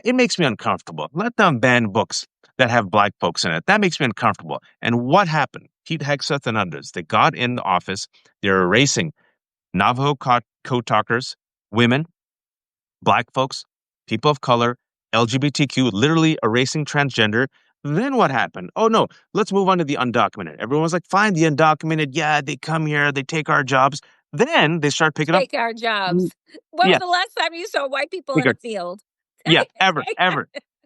It makes me uncomfortable. Let them ban books that have Black folks in it. That makes me uncomfortable. And what happened? Pete Hegseth and others, they got in the office. They're erasing Navajo code talkers, women, Black folks, people of color, LGBTQ, literally erasing transgender. Then what happened? Oh no, let's move on to the undocumented. Everyone's like, fine, the undocumented, yeah, they come here, they take our jobs. Then they start picking up, Take our mm, jobs. When was yeah, the last time you saw white people in a field? yeah, ever.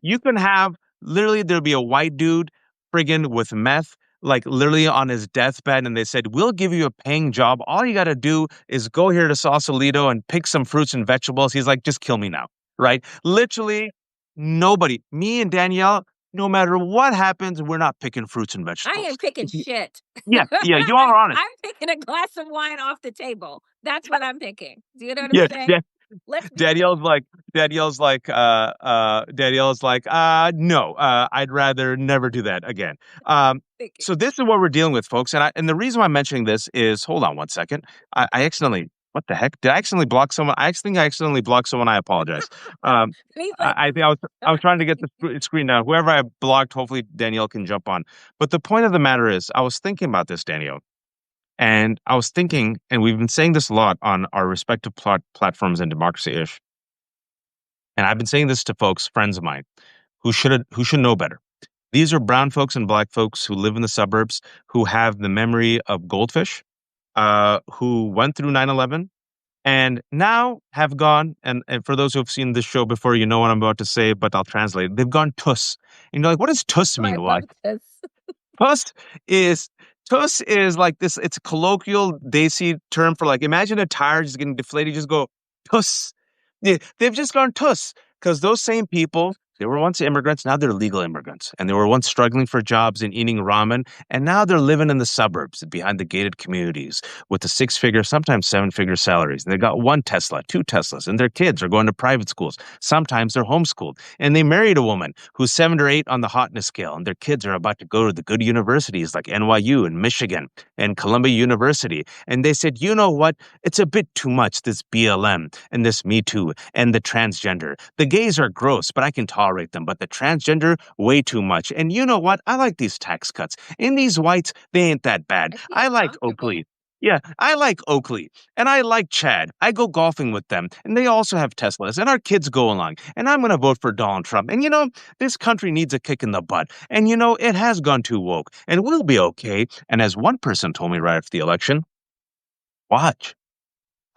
You can have literally there'll be a white dude friggin' with meth, like literally on his deathbed, and they said, we'll give you a paying job. All you gotta do is go here to Sausalito and pick some fruits and vegetables. He's like, just kill me now. Right? Literally nobody. Me and Danielle, no matter what happens, we're not picking fruits and I vegetables. ain't picking shit. Yeah, you all are honest. I'm picking a glass of wine off the table. That's what I'm picking. Do you know what I'm Yeah, saying? yeah. Let's Danielle's like Danielle's like, no, I'd rather never do that again. pick So this is what we're dealing with, folks. And the reason why I'm mentioning this is, hold on one second. I accidentally, what the heck? Did I accidentally block someone? I accidentally blocked someone. I apologize. Um, And he's like, I think I was trying to get the screen down. Whoever I blocked, hopefully Danielle can jump on. But the point of the matter is, I was thinking about this, Danielle. And I was thinking, and we've been saying this a lot on our respective platforms in Democracy Ish. And I've been saying this to folks, friends of mine, who should know better. These are brown folks and Black folks who live in the suburbs, who have the memory of goldfish, who went through 9/11 and now have gone. And for those who have seen this show before, you know what I'm about to say, but I'll translate. They've gone tuss. And you're like, what does tuss I mean? Why? love this. Tuss is tuss is like this. It's a colloquial Desi term for like imagine a tire just getting deflated. You just go tuss. Yeah, they've just gone tuss because those same people they were once immigrants. Now they're legal immigrants, and they were once struggling for jobs and eating ramen, and now they're living in the suburbs behind the gated communities with the six-figure, sometimes seven-figure salaries. And they got one Tesla, two Teslas, and their kids are going to private schools. Sometimes they're homeschooled, and they married a woman who's 7 or 8 on the hotness scale, and their kids are about to go to the good universities like NYU and Michigan and Columbia University. And they said, you know what? It's a bit too much, this BLM and this Me Too and the transgender. The gays are gross, but I can tolerate them. But the transgender, way too much. And you know what? I like these tax cuts. And these whites, they ain't that bad. I feel I like comfortable. Oakley. Yeah, I like Oakley and I like Chad. I go golfing with them and they also have Teslas and our kids go along and I'm going to vote for Donald Trump. And this country needs a kick in the butt. And it has gone too woke and we'll be okay. And as one person told me right after the election, watch.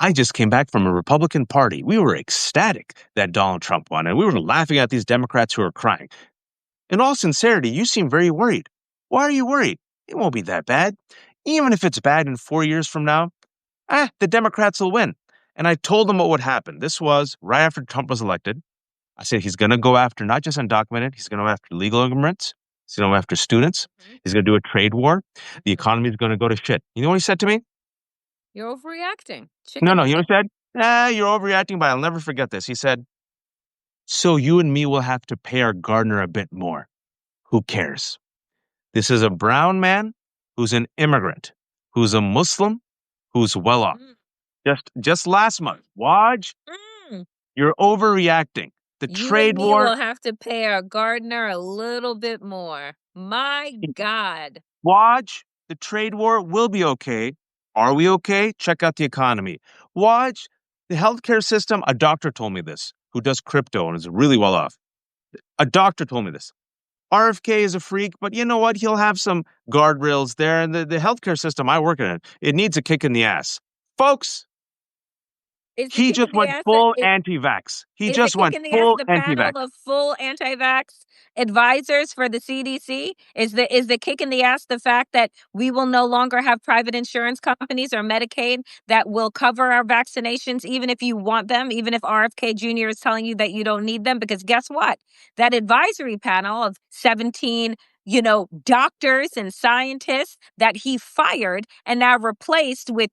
I just came back from a Republican party. We were ecstatic that Donald Trump won, and we were laughing at these Democrats who were crying. In all sincerity, you seem very worried. Why are you worried? It won't be that bad. Even if it's bad in 4 years from now, the Democrats will win. And I told them what would happen. This was right after Trump was elected. I said he's going to go after not just undocumented, he's going to go after illegal immigrants. He's going to go after students. He's going to do a trade war. The economy is going to go to shit. You know what he said to me? You're overreacting. No. You know Chicken. what he said? You're overreacting, but I'll never forget this. He said, so you and me will have to pay our gardener a bit more. Who cares? This is a brown man who's an immigrant, who's a Muslim, who's well off. Just last month, Waj, Mm. you're overreacting. The You trade and me war, will have to pay our gardener a little bit more. My God. Waj, the trade war will be okay. Are we okay? Check out the economy. Waj, the healthcare system, a doctor told me this, who does crypto and is really well off. A doctor told me this. RFK is a freak, but you know what? He'll have some guardrails there. And the healthcare system I work in, it needs a kick in the ass. Folks, Is the he kick in just the went ass full anti-vax. He is the just kick went in the ass full the anti-vax. panel of full anti-vax advisors for the CDC? Is the kick in the ass the fact that we will no longer have private insurance companies or Medicaid that will cover our vaccinations, even if you want them, even if RFK Jr. is telling you that you don't need them? Because guess what? That advisory panel of 17 doctors and scientists that he fired and now replaced with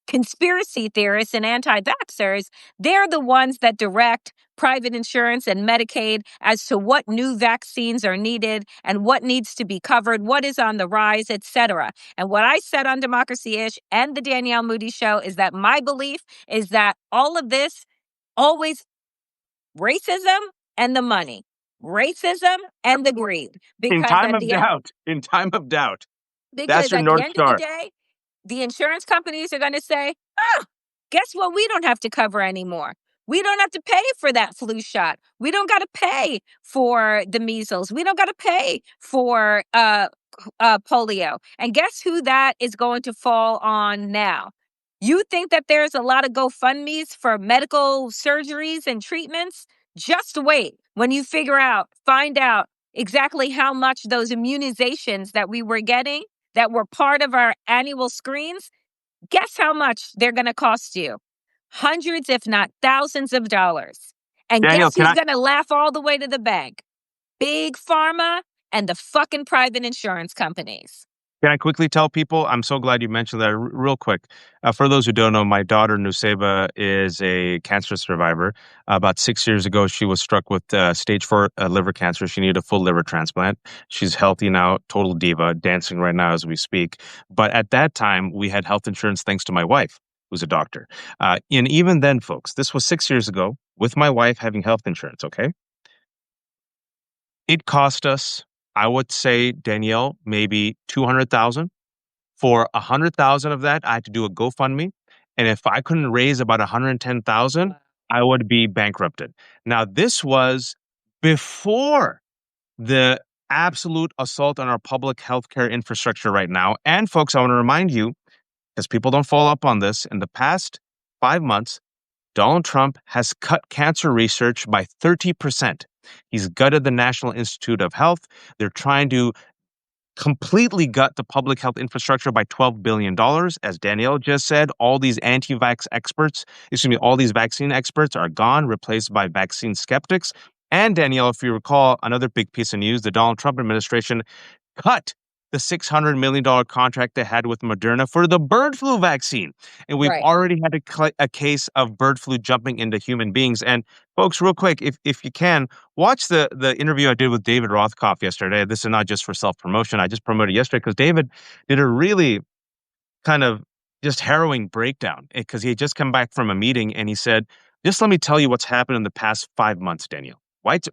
conspiracy theorists and anti-vaxxers, they're the ones that direct private insurance and Medicaid as to what new vaccines are needed and what needs to be covered, what is on the rise, etc. And what I said on Democracy-ish and the Danielle Moodie Show is that my belief is that all of this always racism and the money, racism and the greed, In because time at of the end, doubt, in time of doubt, that's because your at the North end of the Star. day, the insurance companies are going to say, oh, guess what? We don't have to cover anymore. We don't have to pay for that flu shot. We don't got to pay for the measles. We don't got to pay for polio. And guess who that is going to fall on now? You think that there's a lot of GoFundMe's for medical surgeries and treatments? Just wait. When you find out exactly how much those immunizations that we were getting that were part of our annual screens, guess how much they're going to cost you? Hundreds, if not thousands of dollars. And Daniel, guess who's going to laugh all the way to the bank? Big Pharma and the fucking private insurance companies. can I quickly tell people? I'm so glad you mentioned that real quick. For those who don't know, my daughter, Nuseba, is a cancer survivor. About 6 years ago, she was struck with stage 4 liver cancer. She needed a full liver transplant. She's healthy now, total diva, dancing right now as we speak. But at that time, we had health insurance thanks to my wife, who's a doctor. And even then, folks, this was 6 years ago, with my wife having health insurance, okay? It cost us, I would say, Danielle, maybe 200,000. For 100,000 of that, I had to do a GoFundMe, and if I couldn't raise about 110,000, I would be bankrupted. Now, this was before the absolute assault on our public healthcare infrastructure right now. And folks, I want to remind you, because people don't follow up on this, in the past 5 months, Donald Trump has cut cancer research by 30%. He's gutted the National Institute of Health. They're trying to completely gut the public health infrastructure by $12 billion. As Danielle just said, all these all these vaccine experts are gone, replaced by vaccine skeptics. And Danielle, if you recall, another big piece of news, the Donald Trump administration cut the $600 million contract they had with Moderna for the bird flu vaccine. And we've Right. already had a case of bird flu jumping into human beings. And folks, real quick, if you can, watch the interview I did with David Rothkopf yesterday. This is not just for self-promotion. I just promoted yesterday because David did a really kind of just harrowing breakdown because he had just come back from a meeting and he said, just let me tell you what's happened in the past 5 months, Daniel.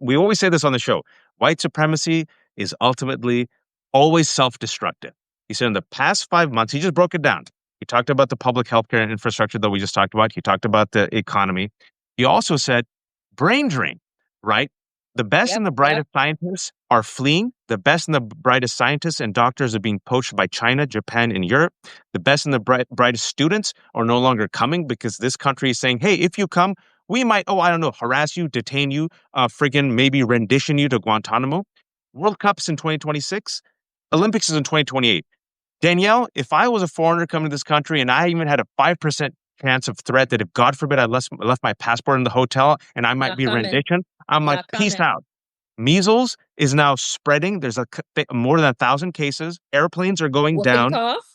We always say this on the show. White supremacy is ultimately always self-destructive. He said in the past 5 months, he just broke it down. He talked about the public healthcare infrastructure that we just talked about. He talked about the economy. He also said brain drain, right? The best Yep, and the yep. brightest scientists are fleeing. The best and the brightest scientists and doctors are being poached by China, Japan, and Europe. The best and the brightest students are no longer coming because this country is saying, hey, if you come, we might, oh, I don't know, harass you, detain you, friggin' maybe rendition you to Guantanamo. World Cup's in 2026. Olympics is in 2028. Danielle, if I was a foreigner coming to this country and I even had a 5% chance of threat that if God forbid I left my passport in the hotel and I might Not be coming. renditioned, I'm like, Not peace coming. out. Measles is now spreading. There's more than 1,000 cases. Airplanes are going Whooping down. cough.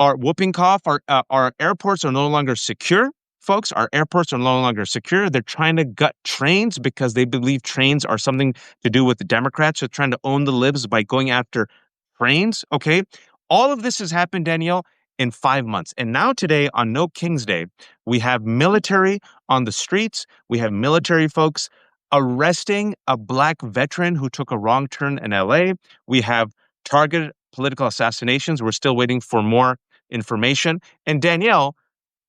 Our whooping cough. Our airports are no longer secure, folks. Our airports are no longer secure. They're trying to gut trains because they believe trains are something to do with the Democrats. They're trying to own the libs by going after trains. Okay, all of this has happened, Danielle, in 5 months. And now today, on No King's Day, we have military on the streets. We have military folks arresting a black veteran who took a wrong turn in LA. We have targeted political assassinations. We're still waiting for more information. And Danielle,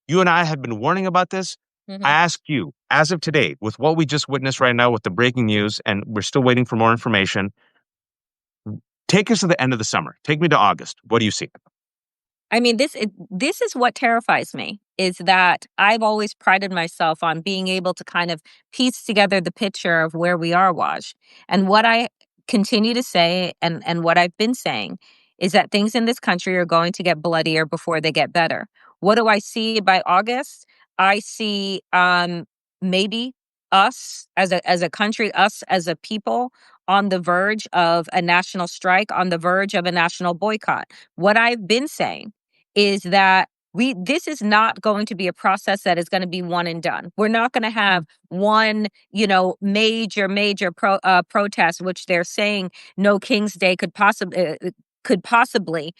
you and I have been warning about this. I Hmm. ask you, as of today, with what we just witnessed right now with the breaking news, and we're still waiting for more information, take us to the end of the summer. Take me to August. What do you see? I mean, this is what terrifies me, is that I've always prided myself on being able to kind of piece together the picture of where we are, Waj. And what I continue to say, and what I've been saying, is that things in this country are going to get bloodier before they get better. What do I see by August? I see maybe us as a country, us as a people, on the verge of a national strike, on the verge of a national boycott. What I've been saying is that this is not going to be a process that is going to be one and done. We're not going to have one, major protest, which they're saying No King's Day could possibly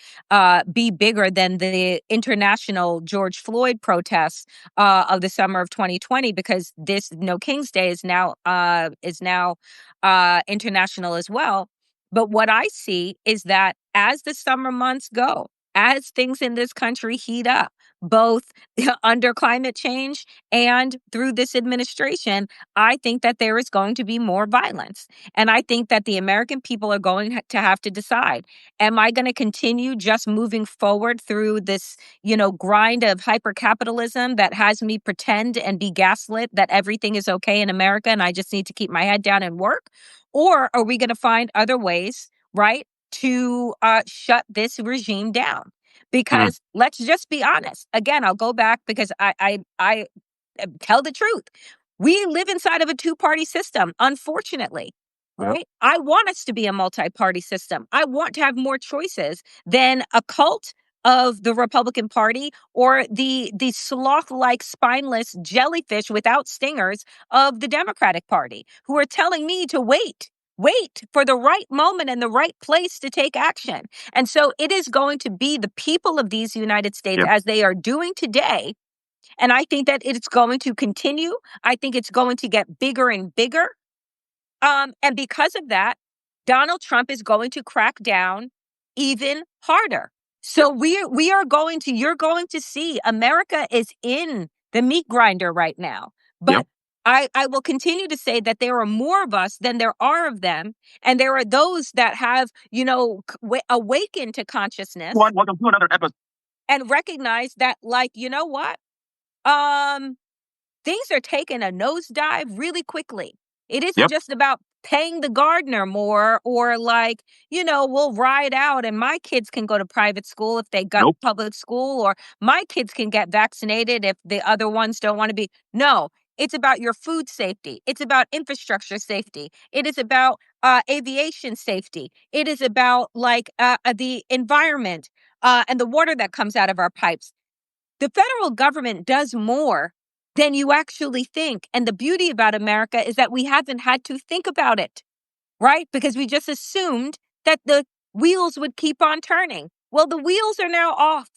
be bigger than the international George Floyd protests of the summer of 2020, because this No King's Day is now international as well. But what I see is that as the summer months go, as things in this country heat up, both under climate change and through this administration, I think that there is going to be more violence. And I think that the American people are going to have to decide, am I going to continue just moving forward through this, grind of hypercapitalism that has me pretend and be gaslit that everything is okay in America and I just need to keep my head down and work? Or are we going to find other ways, right, to shut this regime down? Mm, Because let's just be honest. Again, I'll go back because I tell the truth. We live inside of a two-party system, unfortunately. yep. Right? I want us to be a multi-party system. I want to have more choices than a cult of the Republican Party, or the sloth-like spineless jellyfish without stingers of the Democratic Party, who are telling me to wait for the right moment and the right place to take action. And so it is going to be the people of these United States, Yep. as they are doing today. And I think that it's going to continue. I think it's going to get bigger and bigger. And because of that, Donald Trump is going to crack down even harder. So you're going to see America is in the meat grinder right now. Yep. But I will continue to say that there are more of us than there are of them. And there are those that have, awakened to consciousness Welcome to another episode. and recognize that, like, you know what? Um, Things are taking a nosedive really quickly. It isn't Yep. just about paying the gardener more, or like, we'll ride out and my kids can go to private school if they got Nope. public school, or my kids can get vaccinated if the other ones don't want to be. No, it's about your food safety. It's about infrastructure safety. It is about aviation safety. It is about like the environment and the water that comes out of our pipes. The federal government does more than you actually think. And the beauty about America is that we haven't had to think about it, right? Because we just assumed that the wheels would keep on turning. Well, the wheels are now off,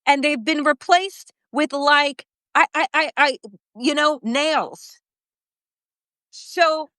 and they've been replaced with, like, nails. So,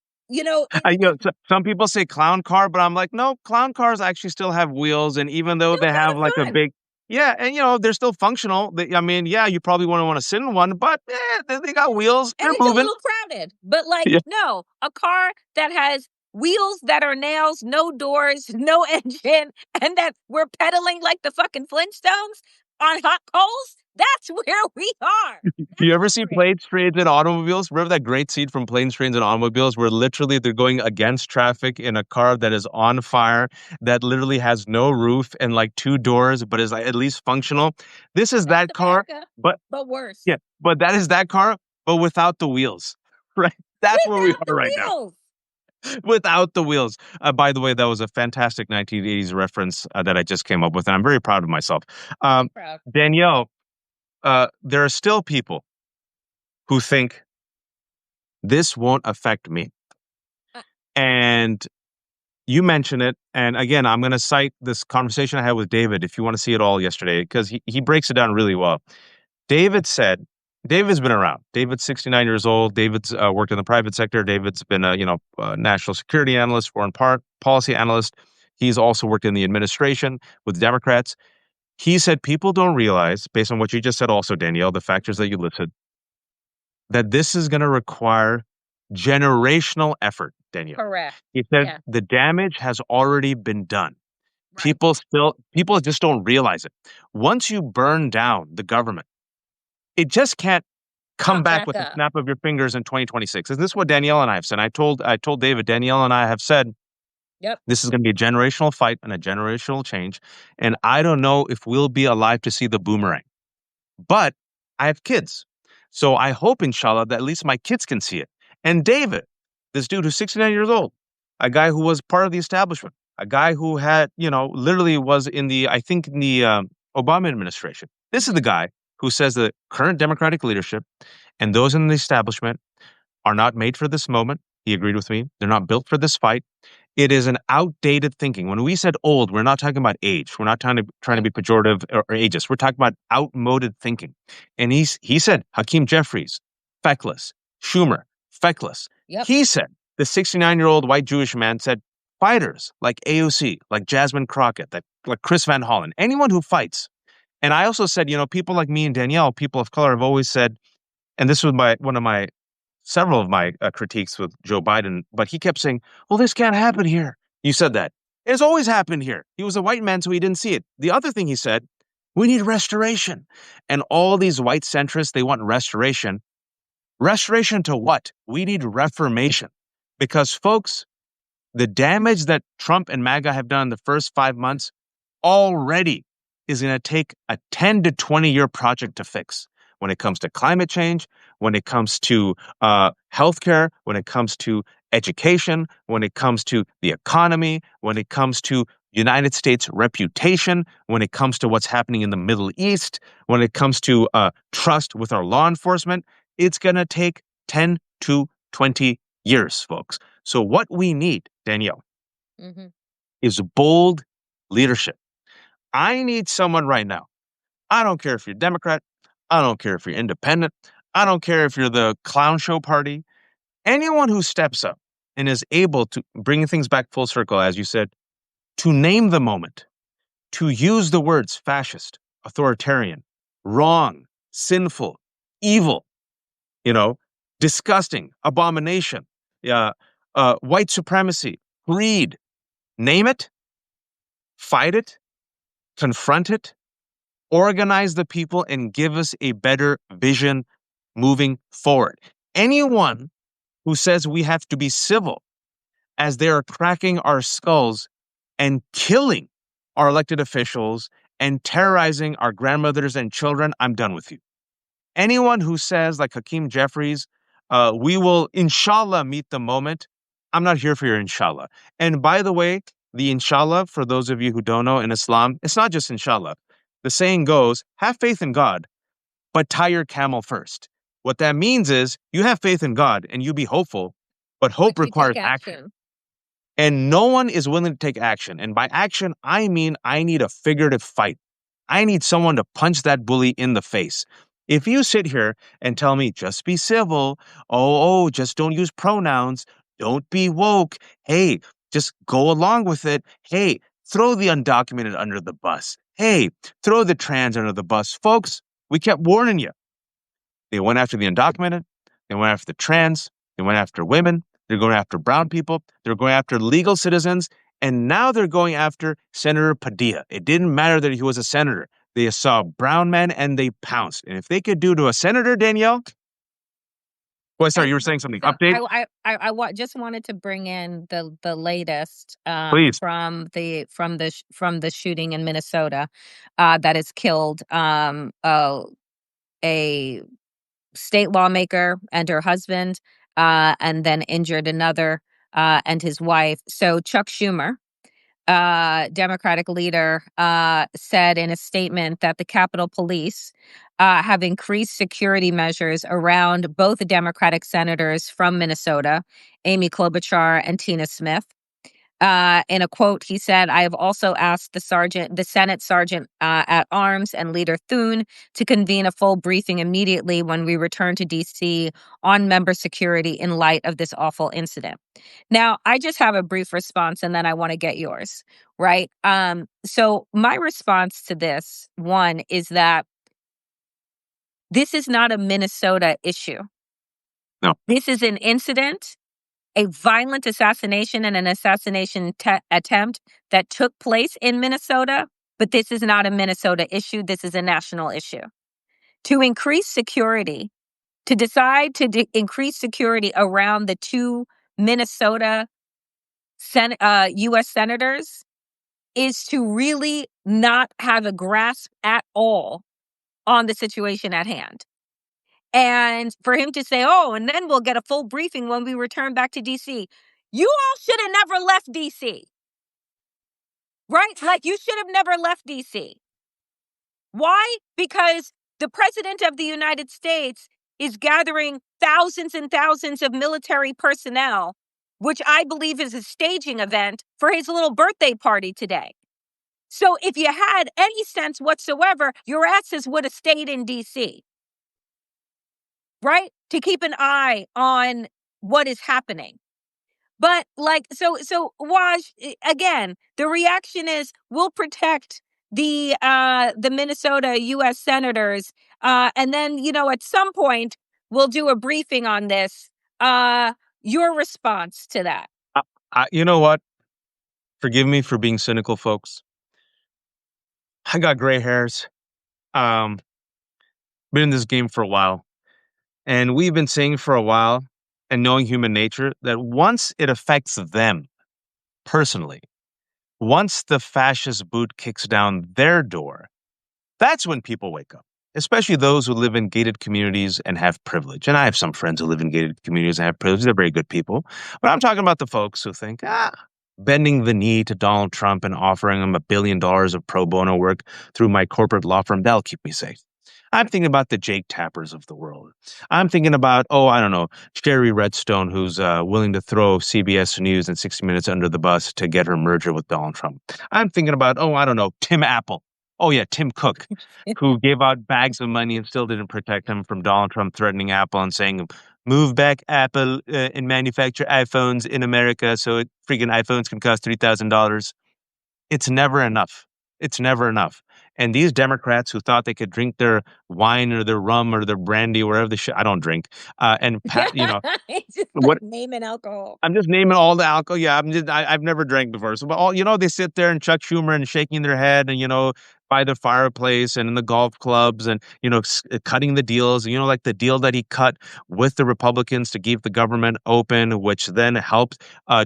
Some people say clown car, but I'm like, no, clown cars actually still have wheels, and even though still they kind have of like a fun. big Yeah, and they're still functional. I mean, yeah, you probably wouldn't want to sit in one, but they got wheels. And They're it's a moving. little crowded. But like, Yeah. no, a car that has wheels that are nails, no doors, no engine, and that we're pedaling like the fucking Flintstones on hot coals, that's where we are. Do you That's ever see different. planes, trains, and automobiles? Remember that great scene from Planes, Trains, and Automobiles where literally they're going against traffic in a car that is on fire, that literally has no roof and like two doors, but is like, at least functional? This is That's that car, America, but but worse. yeah, but that is that car, but without the wheels, right? That's where we Without are the right now, wheels. without the wheels. By the way, that was a fantastic 1980s reference that I just came up with, and I'm very proud of myself. Be Um, proud. Danielle, there are still people who think this won't affect me. Uh, And you mention it. And again, I'm going to cite this conversation I had with David if you want to see it all yesterday, because he breaks it down really well. David said, David's been around. David's 69 years old. David's worked in the private sector. David's been a national security analyst, foreign policy analyst. He's also worked in the administration with Democrats. He said people don't realize, based on what you just said also, Danielle, the factors that you listed, that this is going to require generational effort, Danielle. correct. He said Yeah. the damage has already been done. Right. People just don't realize it. Once you burn down the government, it just can't come Pop back back with a up. snap of your fingers in 2026. Is this what Danielle and I have said? I told David, Danielle and I have said Yep. this is going to be a generational fight and a generational change. And I don't know if we'll be alive to see the boomerang. But I have kids. So I hope, inshallah, that at least my kids can see it. And David, this dude who's 69 years old, a guy who was part of the establishment, a guy who had, literally was I think in the Obama administration. This is the Mhm. guy who says the current Democratic leadership and those in the establishment are not made for this moment. He agreed with me. They're not built for this fight. It is an outdated thinking. When we said old, we're not talking about age. We're not trying to Right. be pejorative or ageist. We're talking about outmoded thinking. And he said Hakeem Jeffries, feckless. Schumer, feckless. Yep. He said the 69-year-old white Jewish man said fighters like AOC, like Jasmine Crockett, like Chris Van Hollen, anyone who fights. And I also said, people like me and Danielle, people of color, have always said, and this was one of my several of my critiques with Joe Biden, but he kept saying, well, this can't happen here. You said that. It's always happened here. He was a white man, so he didn't see it. The other thing he said, we need restoration. And all these white centrists, they want restoration. Restoration to what? We need reformation. Because, folks, the damage that Trump and MAGA have done in the first 5 months already is going to take a 10 to 20-year project to fix when it comes to climate change, when it comes to healthcare, when it comes to education, when it comes to the economy, when it comes to United States reputation, when it comes to what's happening in the Middle East, when it comes to trust with our law enforcement. It's going to take 10 to 20 years, folks. So what we need, Danielle, Hmm. is bold leadership. I need someone right now. I don't care if you're Democrat. I don't care if you're independent. I don't care if you're the clown show party. Anyone who steps up and is able to bring things back full circle, as you said, to name the moment, to use the words fascist, authoritarian, wrong, sinful, evil, you know, disgusting, abomination, white supremacy, greed, name it, fight it, confront it, organize the people, and give us a better vision moving forward. Anyone who says we have to be civil as they are cracking our skulls and killing our elected officials and terrorizing our grandmothers and children, I'm done with you. Anyone who says, like Hakeem Jeffries, we will inshallah meet the moment, I'm not here for your inshallah. And by the way, the inshallah, for those of you who don't know in Islam, it's not just inshallah. The saying goes, have faith in God, but tie your camel first. What that means is you have faith in God and you be hopeful, but hope But you take requires action. action. And no one is willing to take action. And by action, I mean I need a figurative fight. I need someone to punch that bully in the face. If you sit here and tell me, just be civil, just don't use pronouns, don't be woke, hey, just go along with it, hey, throw the undocumented under the bus. Hey, throw the trans under the bus. Folks, we kept warning you. They went after the undocumented. They went after the trans. They went after women. They're going after brown people. They're going after legal citizens. And now they're going after Senator Padilla. It didn't matter that he was a senator. They saw brown men and they pounced. And if they could do to a senator, Danielle. Well, sorry, you were saying something. So Update, just wanted to bring in the latest please. from the shooting in Minnesota that has killed a state lawmaker and her husband, and then injured another and his wife. So Chuck Schumer, Democratic leader, said in a statement that the Capitol Police have increased security measures around both the Democratic senators from Minnesota, Amy Klobuchar and Tina Smith. In a quote, he said, "I have also asked the Senate Sergeant at Arms and Leader Thune to convene a full briefing immediately when we return to D.C. on member security in light of this awful incident." Now, I just have a brief response and then I want to get yours, right? So my response to this, one, is that this is not a Minnesota issue. No. This is an incident, a violent assassination and an assassination attempt that took place in Minnesota, but this is not a Minnesota issue. This is a national issue. To increase security, to decide to increase security around the two Minnesota U.S. senators is to really not have a grasp at all on the situation at hand. And for him to say, "Oh, and then we'll get a full briefing when we return back to D.C." You all should have never left D.C., right? Like, you should have never left D.C. Why? Because the president of the United States is gathering thousands and thousands of military personnel, which I believe is a staging event for his little birthday party today. So if you had any sense whatsoever, your asses would have stayed in D.C., right? To keep an eye on what is happening. But so Waj, again, the reaction is we'll protect the Minnesota U.S. senators, and then at some point we'll do a briefing on this. Your response to that? You know what? Forgive me for being cynical, folks. I got gray hairs. Um, been in this game for a while. And we've been saying for a while and knowing human nature that once it affects them personally, once the fascist boot kicks down their door, that's when people wake up, especially those who live in gated communities and have privilege. And I have some friends who live in gated communities and have privilege. They're very good people. But I'm talking about the folks who think, bending the knee to Donald Trump and offering him $1 billion of pro bono work through my corporate law firm, that'll keep me safe. I'm thinking about the Jake Tappers of the world. I'm thinking about, I don't know, Sherry Redstone, who's willing to throw CBS News and 60 Minutes under the bus to get her merger with Donald Trump. I'm thinking about, I don't know, Tim Apple. Oh, yeah, Tim Cook, who gave out bags of money and still didn't protect him from Donald Trump threatening Apple and saying, "Move back Apple and manufacture iPhones in America so freaking iPhones can cost $3,000. It's never enough. It's never enough. And these Democrats who thought they could drink their wine or their rum or their brandy, wherever the shit, I don't drink, It's just what naming alcohol. I'm just naming all the alcohol. Yeah, I've never drank before. So, but they sit there and Chuck Schumer and shaking their head and, by the fireplace and in the golf clubs and, cutting the deals, like the deal that he cut with the Republicans to keep the government open, which then helped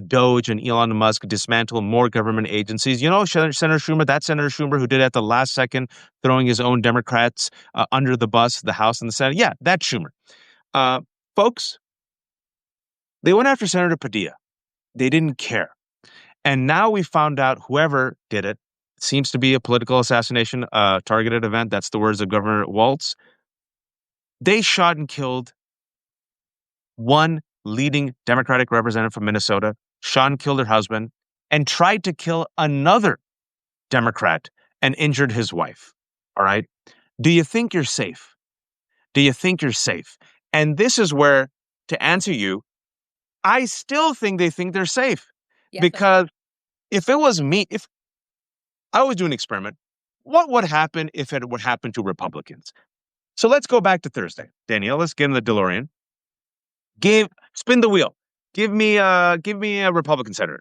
Doge and Elon Musk dismantle more government agencies. Senator Schumer, that Senator Schumer who did at the last second, throwing his own Democrats under the bus, the House and the Senate. Yeah, that's Schumer. Folks, they went after Senator Padilla. They didn't care. And now we found out whoever did it seems to be a political assassination targeted event. That's the words of Governor Walz. They shot and killed one leading Democratic representative from Minnesota, shot and killed her husband, and tried to kill another Democrat and injured his wife. All right. Do you think you're safe? Do you think you're safe? And this is where, to answer you, I still think they think they're safe. Yes, Because if it was me, I always do an experiment. What would happen if it would happen to Republicans? So let's go back to Thursday. Danielle, let's get in the DeLorean. Spin the wheel. Give me a Republican senator.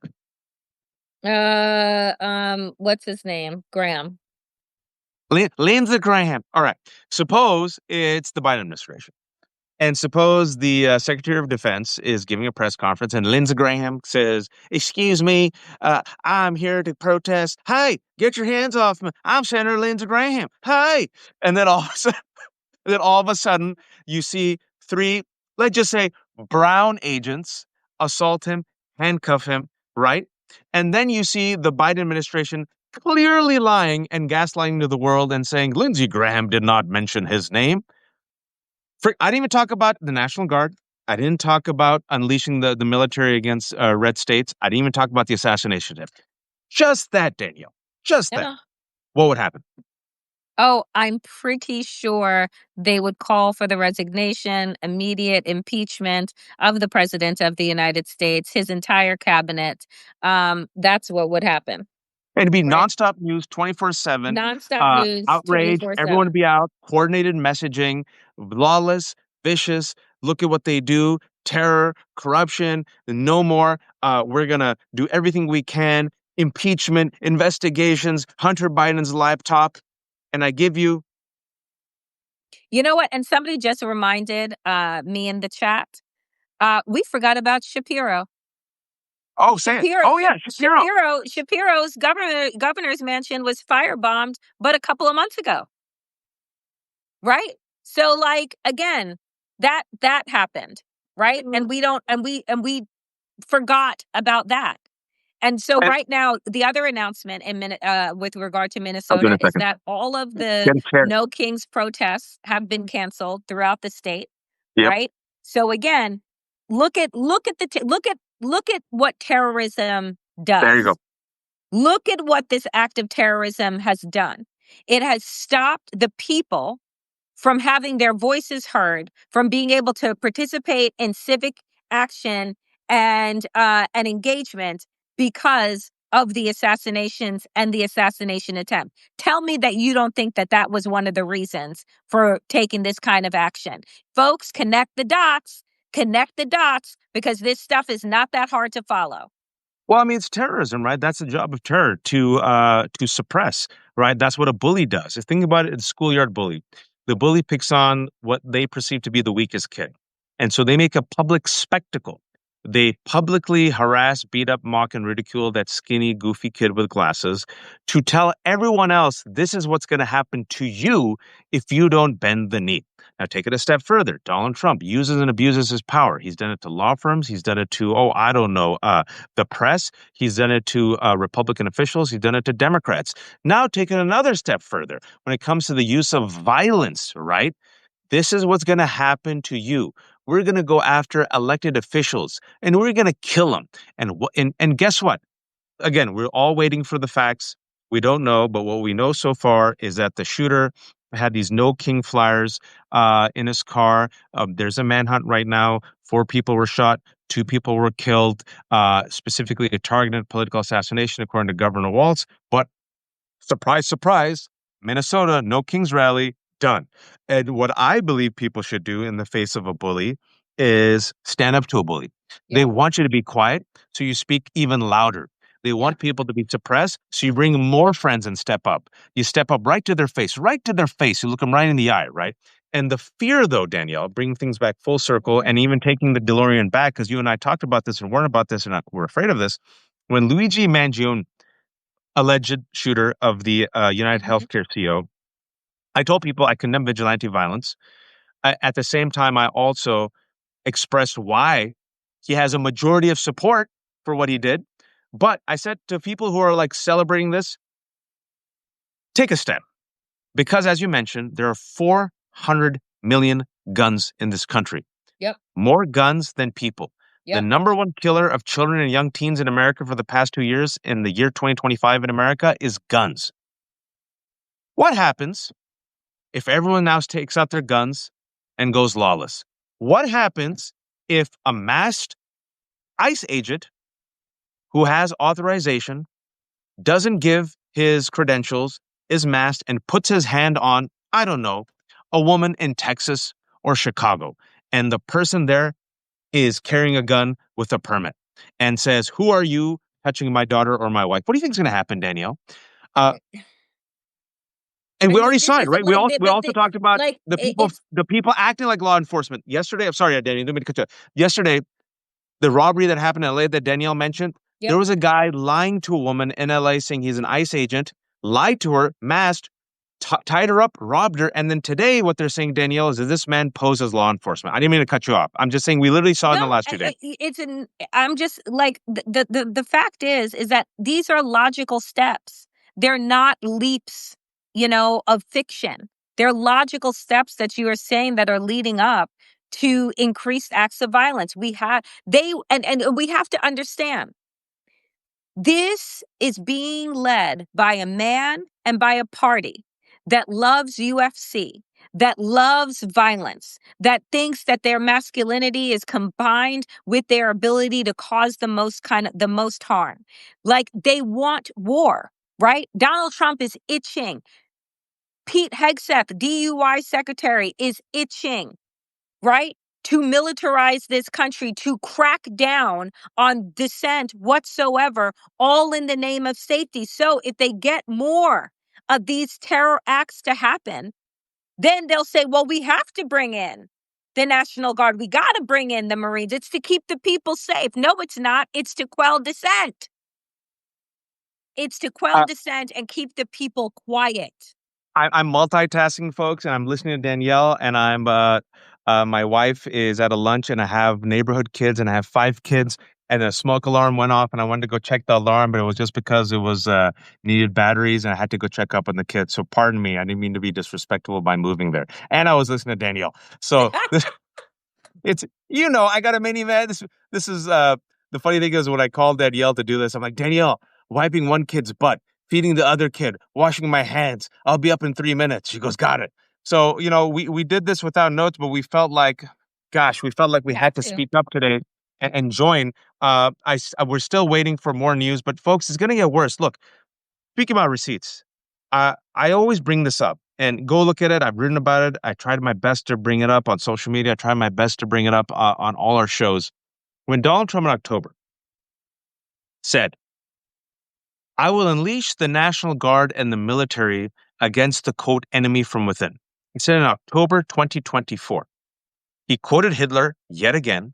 What's his name? Graham. Lindsey Graham. All right. Suppose it's the Biden administration. And suppose the Secretary of Defense is giving a press conference and Lindsey Graham says, "Excuse me, I'm here to protest. Hey, get your hands off me. I'm Senator Lindsey Graham. Hey." And then all of a sudden, you see three, let's just say, brown agents assault him, handcuff him, right? And then you see the Biden administration clearly lying and gaslighting to the world and saying Lindsey Graham did not mention his name. I didn't even talk about the National Guard. I didn't talk about unleashing the military against red states. I didn't even talk about the assassination attempt. Just that, Danielle. Just that. Yeah. What would happen? Oh, I'm pretty sure they would call for the resignation, immediate impeachment of the president of the United States, his entire cabinet. That's what would happen, It'd be right? nonstop news, 24/7, Nonstop news, outrage. Everyone 24/7. would be out, coordinated messaging, lawless, vicious. Look at what they do. Terror, corruption. No more. We're gonna do everything we can. Impeachment, investigations, Hunter Biden's laptop, and I give you. You know what? And somebody just reminded me in the chat. We forgot about Shapiro. Oh, say it. Oh yeah, Shapiro. Shapiro's governor's mansion was firebombed, but a couple of months ago, right? So, like, again, that happened, right? Mhm. And we don't, and we forgot about that. And so, And right now, the other announcement with regard to I'll do it in Minnesota a is second. that all of the Get a chair. No Kings protests have been canceled throughout the state, Yep. right? So again, look at what terrorism There you go. does. Look at what this act of terrorism has done. It has stopped the people from having their voices heard, from being able to participate in civic action and engagement because of the assassinations and the assassination attempt. Tell me that you don't think that that was one of the reasons for taking this kind of action. Folks, connect the dots. Connect the dots, because this stuff is not that hard to follow. Well, I mean, it's terrorism, right? That's the job of terror to suppress, right? That's what a bully does. If think about it, it's a schoolyard bully. The bully picks on what they perceive to be the weakest kid, and so they make a public spectacle. They publicly harass, beat up, mock, and ridicule that skinny, goofy kid with glasses to tell everyone else this is what's going to happen to you if you don't bend the knee. Now, take it a step further. Donald Trump uses and abuses his power. He's done it to law firms. He's done it to, oh, I don't know, the press. He's done it to Republican officials. He's done it to Democrats. Now, taking another step further, when it comes to the use of violence, right? This is what's going to happen to you. We're going to go after elected officials and we're going to kill them. And guess what? Again, we're all waiting for the facts. We don't know, but what we know so far is that the shooter had these No King flyers in his car. There's a manhunt right now. 4 people were shot. 2 people were killed, specifically a targeted political assassination, according to Governor Walz. But surprise, surprise, Minnesota, No Kings rally, done. And what I believe people should do in the face of a bully is stand up to a bully. They Yeah. want you to be quiet, so you speak even louder. They Yeah. want people to be suppressed, so you bring more friends and step up. You step up right to their face, right to their face. You look them right in the eye, right? And the fear, though, Danielle, bringing things back full circle Mhm. and even taking the DeLorean back, because you and I talked about this and warned about this and we're afraid of this. When Luigi Mangione, alleged shooter of the United Mhm. Healthcare CEO, I told people I condemn vigilante violence. At the same time, I also expressed why he has a majority of support for what he did. But I said to people who are like celebrating this, take a step. Because as you mentioned, there are 400 million guns in this country, Yep. more guns than people. The Yep. number one killer of children and young teens in America for the past 2 years in the year 2025 in America is guns. What happens if everyone now takes out their guns and goes lawless? What happens if a masked ICE agent who has authorization doesn't give his credentials, is masked, and puts his hand on, I don't know, a woman in Texas or Chicago. And the person there is carrying a gun with a permit and says, "Who are you touching my daughter or my wife?" What do you think is going to happen, Danielle? Uh, and I we already mean, this saw it, is right? like We also talked about it's the people acting like law enforcement. Yesterday, I'm sorry, Danielle, didn't mean to cut you. Yesterday, the robbery that happened in LA that Danielle mentioned, yep. there was a guy lying to a woman in LA saying he's an ICE agent, lied to her, masked, tied her up, robbed her. And then today, what they're saying, Danielle, is that this man poses law enforcement. I didn't mean to cut you off. I'm just saying we literally saw it in the No, last 2 days. it's an. I'm just like the fact is that these are logical steps. They're not leaps, of fiction. They're logical steps that you are saying that are leading up to increased acts of violence. And we have to understand this is being led by a man and by a party that loves UFC, that loves violence, that thinks that their masculinity is combined with their ability to cause the most harm. Like they want war, right? Donald Trump is itching. Pete Hegseth, DUI secretary, is itching, right? To militarize this country, to crack down on dissent whatsoever, all in the name of safety. So if they get more of these terror acts to happen, then they'll say, well, we have to bring in the National Guard. We got to bring in the Marines. It's to keep the people safe. No, it's not. It's to quell dissent. It's to quell dissent and keep the people quiet. I'm multitasking, folks, and I'm listening to Danielle, and my wife is at a lunch, and I have neighborhood kids, and I have 5 kids, and a smoke alarm went off, and I wanted to go check the alarm, but it was just because it was needed batteries, and I had to go check up on the kids. So pardon me, I didn't mean to be disrespectful by moving there, and I was listening to Danielle. So it's I got a minivan. This is the funny thing is when I called Danielle to do this, I'm like, Danielle, wiping one kid's butt, feeding the other kid, washing my hands. I'll be up in 3 minutes. She goes, got it. So, we did this without notes, but we felt like we You have had to to. speak up today and join. We're still waiting for more news, but folks, it's going to get worse. Look, speaking about receipts, I always bring this up and go look at it. I've written about it. I tried my best to bring it up on social media. I tried my best to bring it up on all our shows. When Donald Trump in October said, "I will unleash the National Guard and the military against the quote enemy from within." He said in October 2024. He quoted Hitler yet again.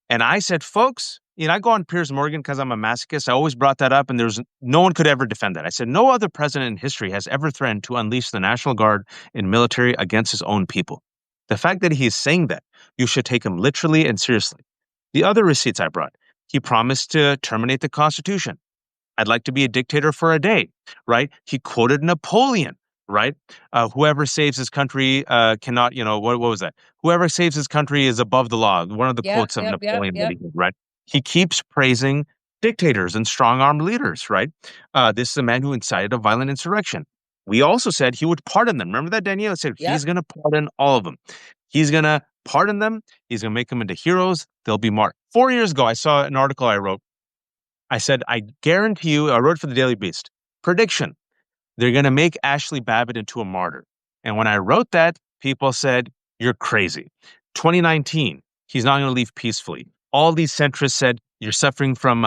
And I said, folks, I go on Piers Morgan because I'm a masochist. I always brought that up, and no one could ever defend that. I said, no other president in history has ever threatened to unleash the National Guard and military against his own people. The fact that he is saying that, you should take him literally and seriously. The other receipts I brought, he promised to terminate the Constitution. I'd like to be a dictator for a day, right? He quoted Napoleon, right? Whoever saves his country cannot, what was that? Whoever saves his country is above the law. One of the Yep, quotes of yep, yep, Napoleon that yep. he did, right? He keeps praising dictators and strong armed leaders, right? This is a man who incited a violent insurrection. We also said he would pardon them. Remember that, Danielle? Said Yep. he's going to pardon all of them. He's going to pardon them. He's going to make them into heroes. They'll be marked. 4 years ago, I saw an article I wrote. I said, I guarantee you, I wrote for the Daily Beast, prediction, they're going to make Ashley Babbitt into a martyr. And when I wrote that, people said, you're crazy. 2019, he's not going to leave peacefully. All these centrists said, you're suffering from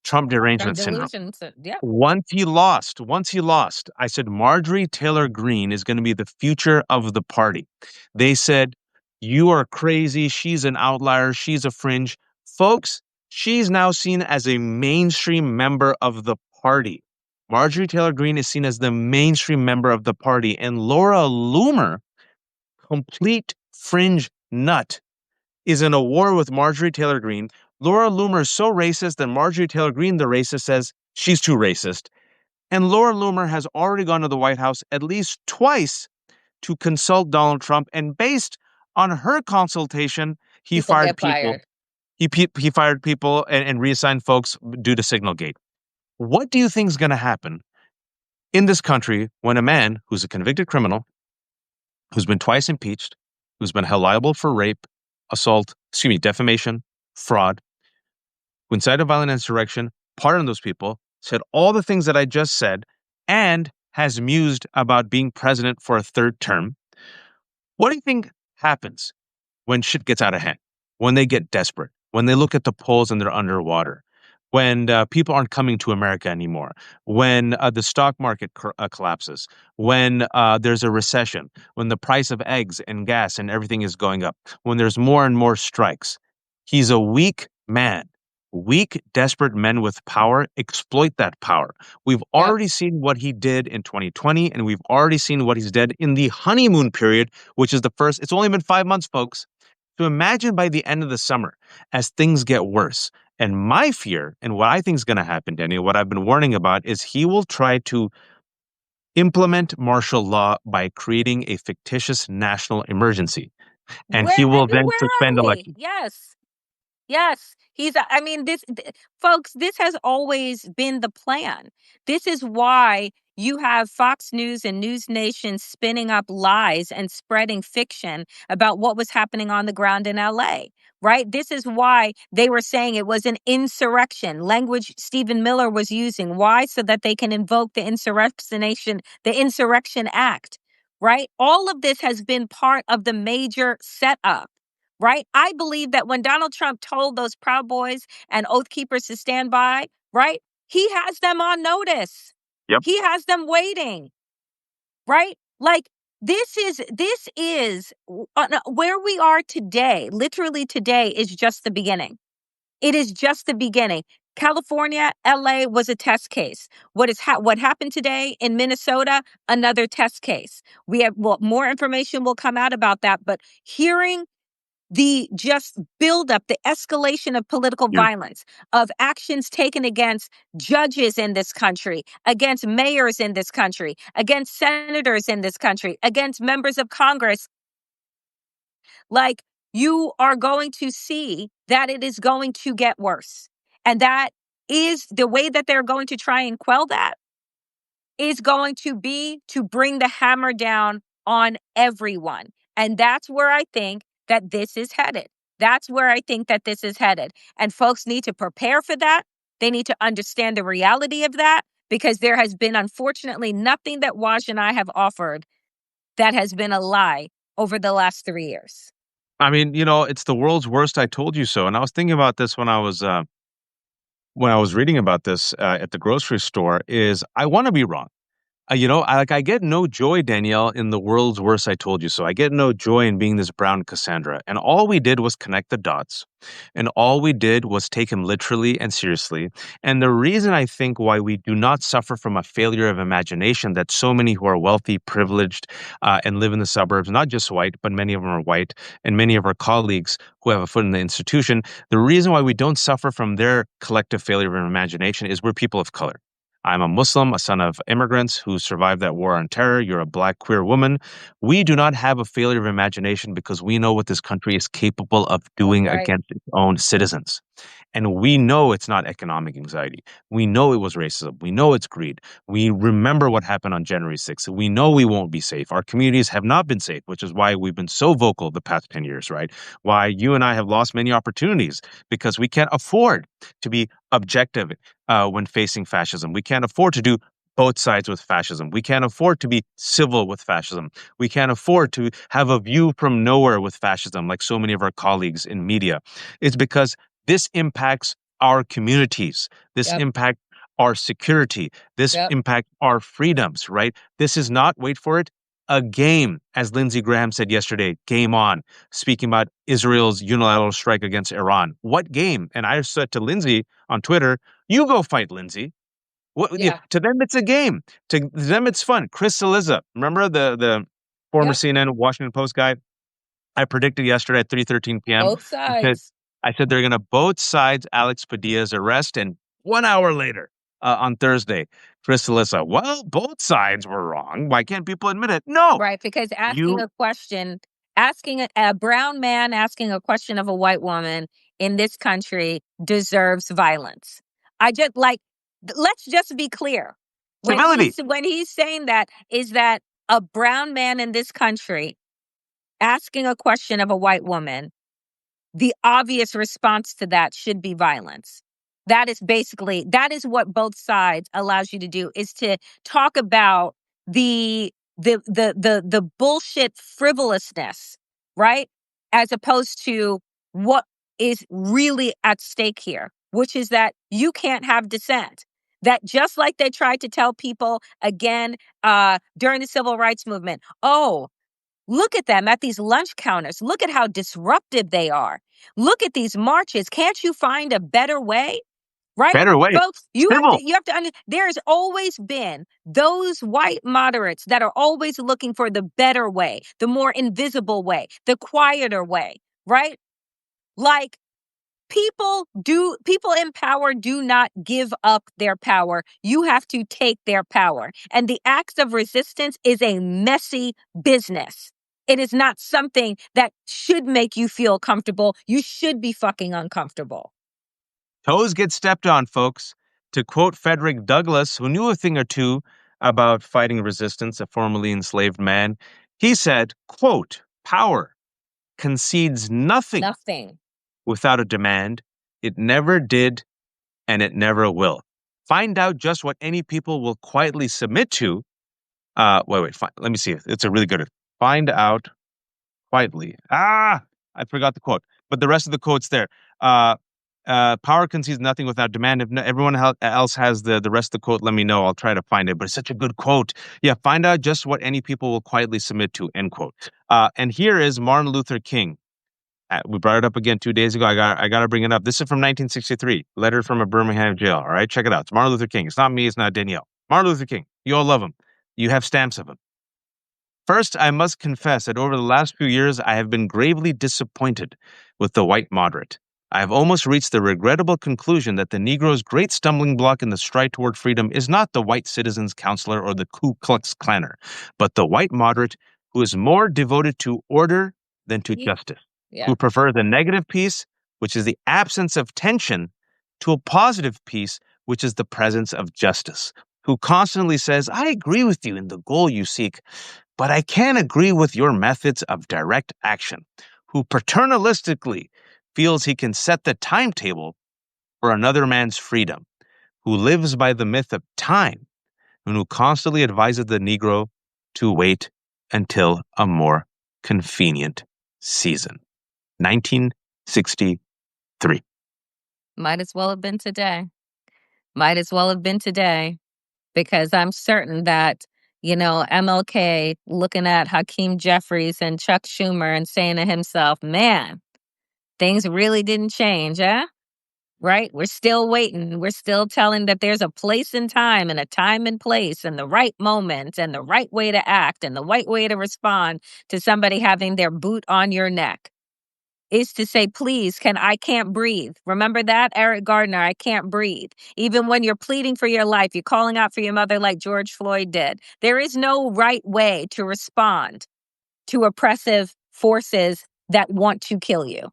Trump From derangement syndrome. delusions. Yep. Once he lost, I said, Marjorie Taylor Greene is going to be the future of the party. They said, you are crazy. She's an outlier. She's a fringe. Folks, she's now seen as a mainstream member of the party. Marjorie Taylor Greene is seen as the mainstream member of the party. And Laura Loomer, complete fringe nut, is in a war with Marjorie Taylor Greene. Laura Loomer is so racist that Marjorie Taylor Greene, the racist, says she's too racist. And Laura Loomer has already gone to the White House at least twice to consult Donald Trump. And based on her consultation, he People fired get people. fired. He fired people and reassigned folks due to Signalgate. What do you think is going to happen in this country when a man who's a convicted criminal, who's been twice impeached, who's been held liable for rape, defamation, fraud, who incited a violent insurrection, pardoned those people, said all the things that I just said, and has mused about being president for a third term. What do you think happens when shit gets out of hand, when they get desperate, when they look at the polls and they're underwater, when people aren't coming to America anymore, when the stock market collapses, when there's a recession, when the price of eggs and gas and everything is going up, when there's more and more strikes? He's a weak man. Weak, desperate men with power exploit that power. We've Yep. already seen what he did in 2020, and we've already seen what he's did in the honeymoon period, which is the first. It's only been 5 months, folks. So imagine by the end of the summer, as things get worse. And my fear, and what I think is going to happen, Daniel, what I've been warning about, is he will try to implement martial law by creating a fictitious national emergency. And he will then Where suspend are we? elections. Yes. Yes, I mean, folks, this has always been the plan. This is why you have Fox News and News Nation spinning up lies and spreading fiction about what was happening on the ground in LA, right? This is why they were saying it was an insurrection, language Stephen Miller was using. Why? So that they can invoke the Insurrection Act, right? All of this has been part of the major setup, right? I believe that when Donald Trump told those Proud Boys and Oath Keepers to stand by, right? He has them on notice. Yep. He has them waiting, right? Like where we are today, literally today is just the beginning. It is just the beginning. California, LA was a test case. What happened today in Minnesota? Another test case. More information will come out about that, but hearing the just buildup, the escalation of political Yeah. violence, of actions taken against judges in this country, against mayors in this country, against senators in this country, against members of Congress. Like, you are going to see that it is going to get worse. And that is the way that they're going to try and quell that is going to be to bring the hammer down on everyone. And that's where I think that this is headed. That's where I think that this is headed. And folks need to prepare for that. They need to understand the reality of that because there has been, unfortunately, nothing that Waj and I have offered that has been a lie over the last 3 years. I mean, it's the world's worst. I told you so. And I was thinking about this when I was reading about this at the grocery store. Is I want to be wrong. I get no joy, Danielle, in the world's worst. I told you so. I get no joy in being this brown Cassandra. And all we did was connect the dots. And all we did was take him literally and seriously. And the reason I think why we do not suffer from a failure of imagination that so many who are wealthy, privileged, and live in the suburbs, not just white, but many of them are white, and many of our colleagues who have a foot in the institution, the reason why we don't suffer from their collective failure of imagination is we're people of color. I'm a Muslim, a son of immigrants who survived that war on terror. You're a black queer woman. We do not have a failure of imagination because we know what this country is capable of That's doing right. against its own citizens. And we know it's not economic anxiety. We know it was racism. We know it's greed. We remember what happened on January 6th. We know we won't be safe. Our communities have not been safe, which is why we've been so vocal the past 10 years, right? Why you and I have lost many opportunities because we can't afford to be objective when facing fascism. We can't afford to do both sides with fascism. We can't afford to be civil with fascism. We can't afford to have a view from nowhere with fascism, like so many of our colleagues in media. It's because this impacts our communities. This Yep. impacts our security. This Yep. impacts our freedoms, right? This is not, wait for it, a game, as Lindsey Graham said yesterday, game on, speaking about Israel's unilateral strike against Iran. What game? And I said to Lindsey on Twitter, you go fight, Lindsey. Yeah. To them, it's a game. To them, it's fun. Chris Cillizza, remember the former Yep. CNN Washington Post guy? I predicted yesterday at 3:13 p.m. Both I said, sides. I said they're going to both sides Alex Padilla's arrest, and 1 hour later, on Thursday, Chris Cillizza, well, both sides were wrong. Why can't people admit it? No, Right, because you asking a brown man asking a question of a white woman in this country deserves violence. I just like let's just be clear. civility. When he's saying that is that a brown man in this country asking a question of a white woman, the obvious response to that should be violence. That is basically that is what both sides allows you to do, is to talk about the bullshit frivolousness, right? As opposed to what is really at stake here, which is that you can't have dissent. That just like they tried to tell people again during the civil rights movement, oh, look at them at these lunch counters. Look at how disruptive they are. Look at these marches. Can't you find a better way? Right? Better way. Folks, Civil. you have to there's always been those white moderates that are always looking for the better way, the more invisible way, the quieter way, right? Like people in power do not give up their power. You have to take their power. And the acts of resistance is a messy business. It is not something that should make you feel comfortable. You should be fucking uncomfortable. Toes get stepped on, folks. To quote Frederick Douglass, who knew a thing or two about fighting resistance, a formerly enslaved man, he said, quote, power concedes nothing Nothing. without a demand. It never did, and it never will. Find out just what any people will quietly submit to. Let me see. It's a really good one. Find out quietly. I forgot the quote, but the rest of the quote's there. Uh, Power concedes nothing without demand. If everyone else has the rest of the quote, let me know. I'll try to find it. But it's such a good quote. Yeah, find out just what any people will quietly submit to. End quote. And here is Martin Luther King. We brought it up again 2 days ago. I got to bring it up. This is from 1963. Letter from a Birmingham jail. All right, check it out. It's Martin Luther King. It's not me. It's not Danielle. Martin Luther King. You all love him. You have stamps of him. First, I must confess that over the last few years, I have been gravely disappointed with the white moderate. I have almost reached the regrettable conclusion that the Negro's great stumbling block in the stride toward freedom is not the white citizens' counselor or the Ku Klux Klanner, but the white moderate who is more devoted to order than to justice, Yeah. who prefer the negative peace, which is the absence of tension, to a positive peace, which is the presence of justice, who constantly says, I agree with you in the goal you seek, but I can't agree with your methods of direct action, who paternalistically feels he can set the timetable for another man's freedom, who lives by the myth of time, and who constantly advises the Negro to wait until a more convenient season. 1963. Might as well have been today. Might as well have been today. Because I'm certain that, MLK looking at Hakeem Jeffries and Chuck Schumer and saying to himself, man, things really didn't change, eh? Right? We're still waiting. We're still telling that there's a place and time and a time and place and the right moment and the right way to act and the right way to respond to somebody having their boot on your neck. Is to say, please, I can't breathe. Remember that, Eric Gardner, I can't breathe. Even when you're pleading for your life, you're calling out for your mother like George Floyd did. There is no right way to respond to oppressive forces that want to kill you.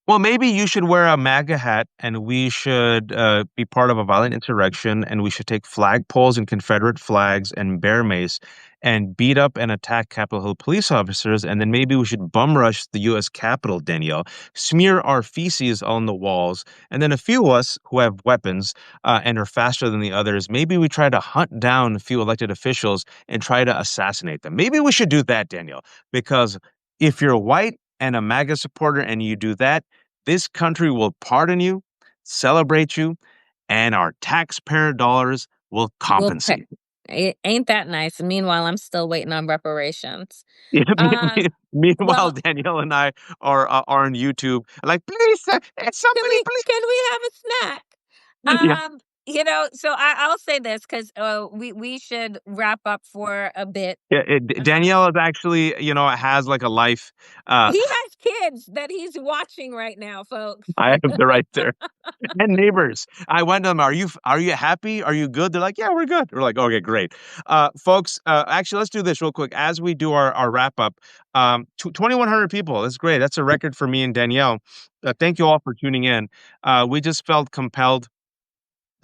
Well, maybe you should wear a MAGA hat and we should be part of a violent insurrection and we should take flagpoles and Confederate flags and bear mace and beat up and attack Capitol Hill police officers. And then maybe we should bum rush the U.S. Capitol, Danielle, smear our feces on the walls. And then a few of us who have weapons and are faster than the others, maybe we try to hunt down a few elected officials and try to assassinate them. Maybe we should do that, Danielle, because if you're white and a MAGA supporter and you do that, this country will pardon you, celebrate you, and our taxpayer dollars will Well, compensate. ain't that nice? Meanwhile, I'm still waiting on reparations. Yeah, Uh, Meanwhile, well, Danielle and I are on YouTube, like, please, somebody, please. can we have a snack? Yeah, So I'll say this because we should wrap up for a bit. yeah. Uh, Danielle is actually, has like a life. Uh, he has kids that he's watching right now, folks. I have the right there. And neighbors. I went to them. Are you happy? Are you good? They're like, yeah, we're good. We're like, okay, great. Folks, actually, let's do this real quick as we do our wrap up. 2,100 people. That's great. That's a record for me and Danielle. Thank you all for tuning in. We just felt compelled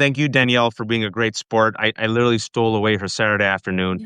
thank you, Danielle, for being a great sport. I literally stole away her Saturday afternoon.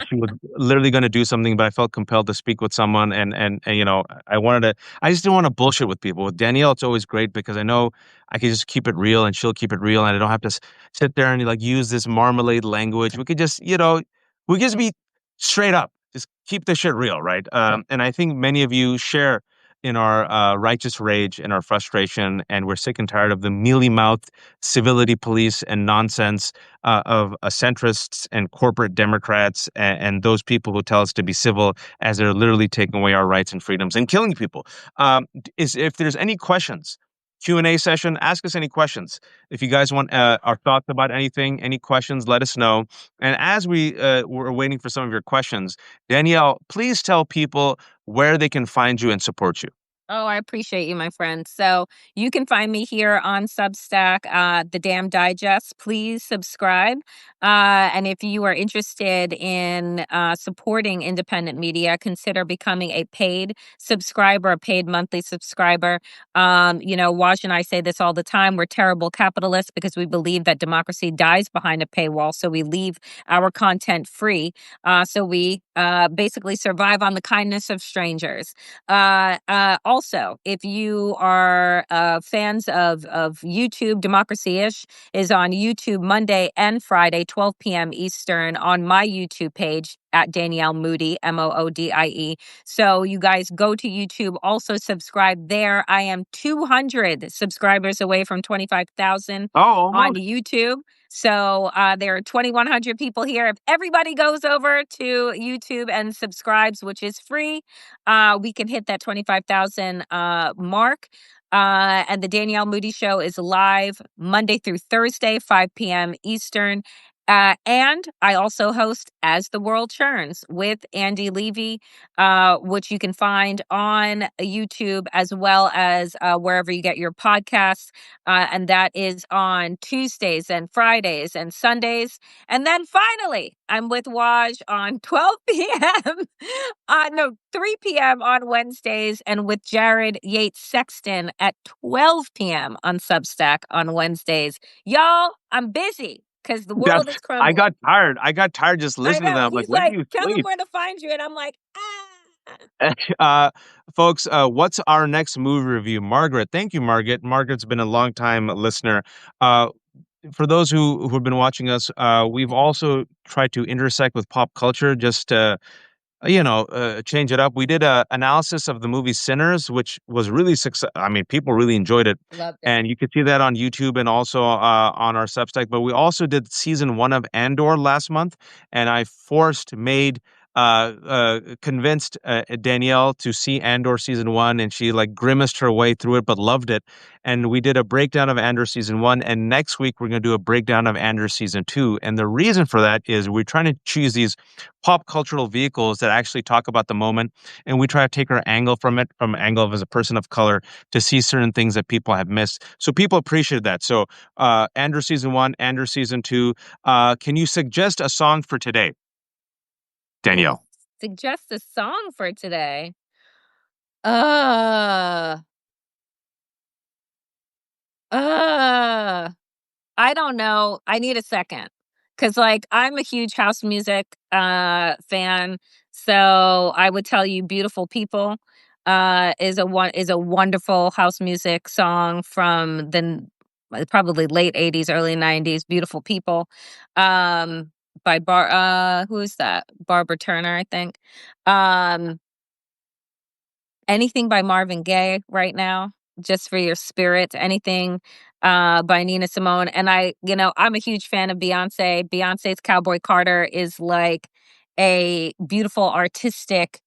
She was literally going to do something, but I felt compelled to speak with someone, and I wanted to. I just didn't want to bullshit with people. With Danielle, it's always great because I know I can just keep it real, and she'll keep it real, and I don't have to sit there and like use this marmalade language. We could just, we could just be straight up. Just keep the shit real, right? And I think many of you share in our righteous rage and our frustration, and we're sick and tired of the mealy-mouthed civility police and nonsense of centrists and corporate Democrats and those people who tell us to be civil as they're literally taking away our rights and freedoms and killing people. If there's any questions, Q&A session, ask us any questions. If you guys want our thoughts about anything, any questions, let us know. And as we were waiting for some of your questions, Danielle, please tell people where they can find you and support you. Oh, I appreciate you, my friend. So you can find me here on Substack, The Damn Digest. Please subscribe. And if you are interested in supporting independent media, consider becoming a paid subscriber, a paid monthly subscriber. Waj and I say this all the time. We're terrible capitalists because we believe that democracy dies behind a paywall. So we leave our content free. So we basically survive on the kindness of strangers. Also, if you are fans of YouTube, Democracy-ish is on YouTube Monday and Friday, 12 p.m. Eastern, on my YouTube page at Danielle Moodie, Moodie. So you guys go to YouTube, also subscribe there. I am 200 subscribers away from 25,000 Oh, on almost. YouTube. So there are 2,100 people here. If everybody goes over to YouTube and subscribes, which is free, we can hit that 25,000 mark. And the Danielle Moodie Show is live Monday through Thursday, 5 p.m. Eastern. And I also host As the World Churns with Andy Levy, which you can find on YouTube as well as wherever you get your podcasts. And that is on Tuesdays and Fridays and Sundays. And then finally, I'm with Waj on 12 p.m. No, 3 p.m. on Wednesdays, and with Jared Yates Sexton at 12 p.m. on Substack on Wednesdays. Y'all, I'm busy because the That world is I crumbling. got tired. I got tired just I listening to know. them. I'm like, He's when do like, you tell them sleep? where to find you. And I'm like, ah. uh, Folks, what's our next movie review? Margaret, thank you, Margaret. Margaret's been a long time listener. Uh, for those who have been watching us, we've also tried to intersect with pop culture just to change it up. We did a analysis of the movie Sinners, which was really success. I mean, people really enjoyed it, Loved it. and you could see that on YouTube and also on our Substack. But we also did season 1 of Andor last month, and I convinced Danielle to see Andor season 1, and she like grimaced her way through it, but loved it. And we did a breakdown of Andor season 1, and next week we're going to do a breakdown of Andor season 2. And the reason for that is we're trying to choose these pop cultural vehicles that actually talk about the moment, and we try to take our angle from it, from angle of as a person of color, to see certain things that people have missed. So people appreciate that. So Andrew season 1, Andrew season 2. Can you suggest a song for today, Danielle? Suggest a song for today. Uh, uh. I don't know. I need a second. Cause like I'm a huge house music fan. So I would tell you Beautiful People is a wonderful house music song from probably late 80s, early 90s. Beautiful People. By who is that? Barbara Turner, I think. Um Anything by Marvin Gaye right now, just for your spirit. Anything by Nina Simone. And I'm a huge fan of Beyonce. Beyonce's Cowboy Carter is like a beautiful artistic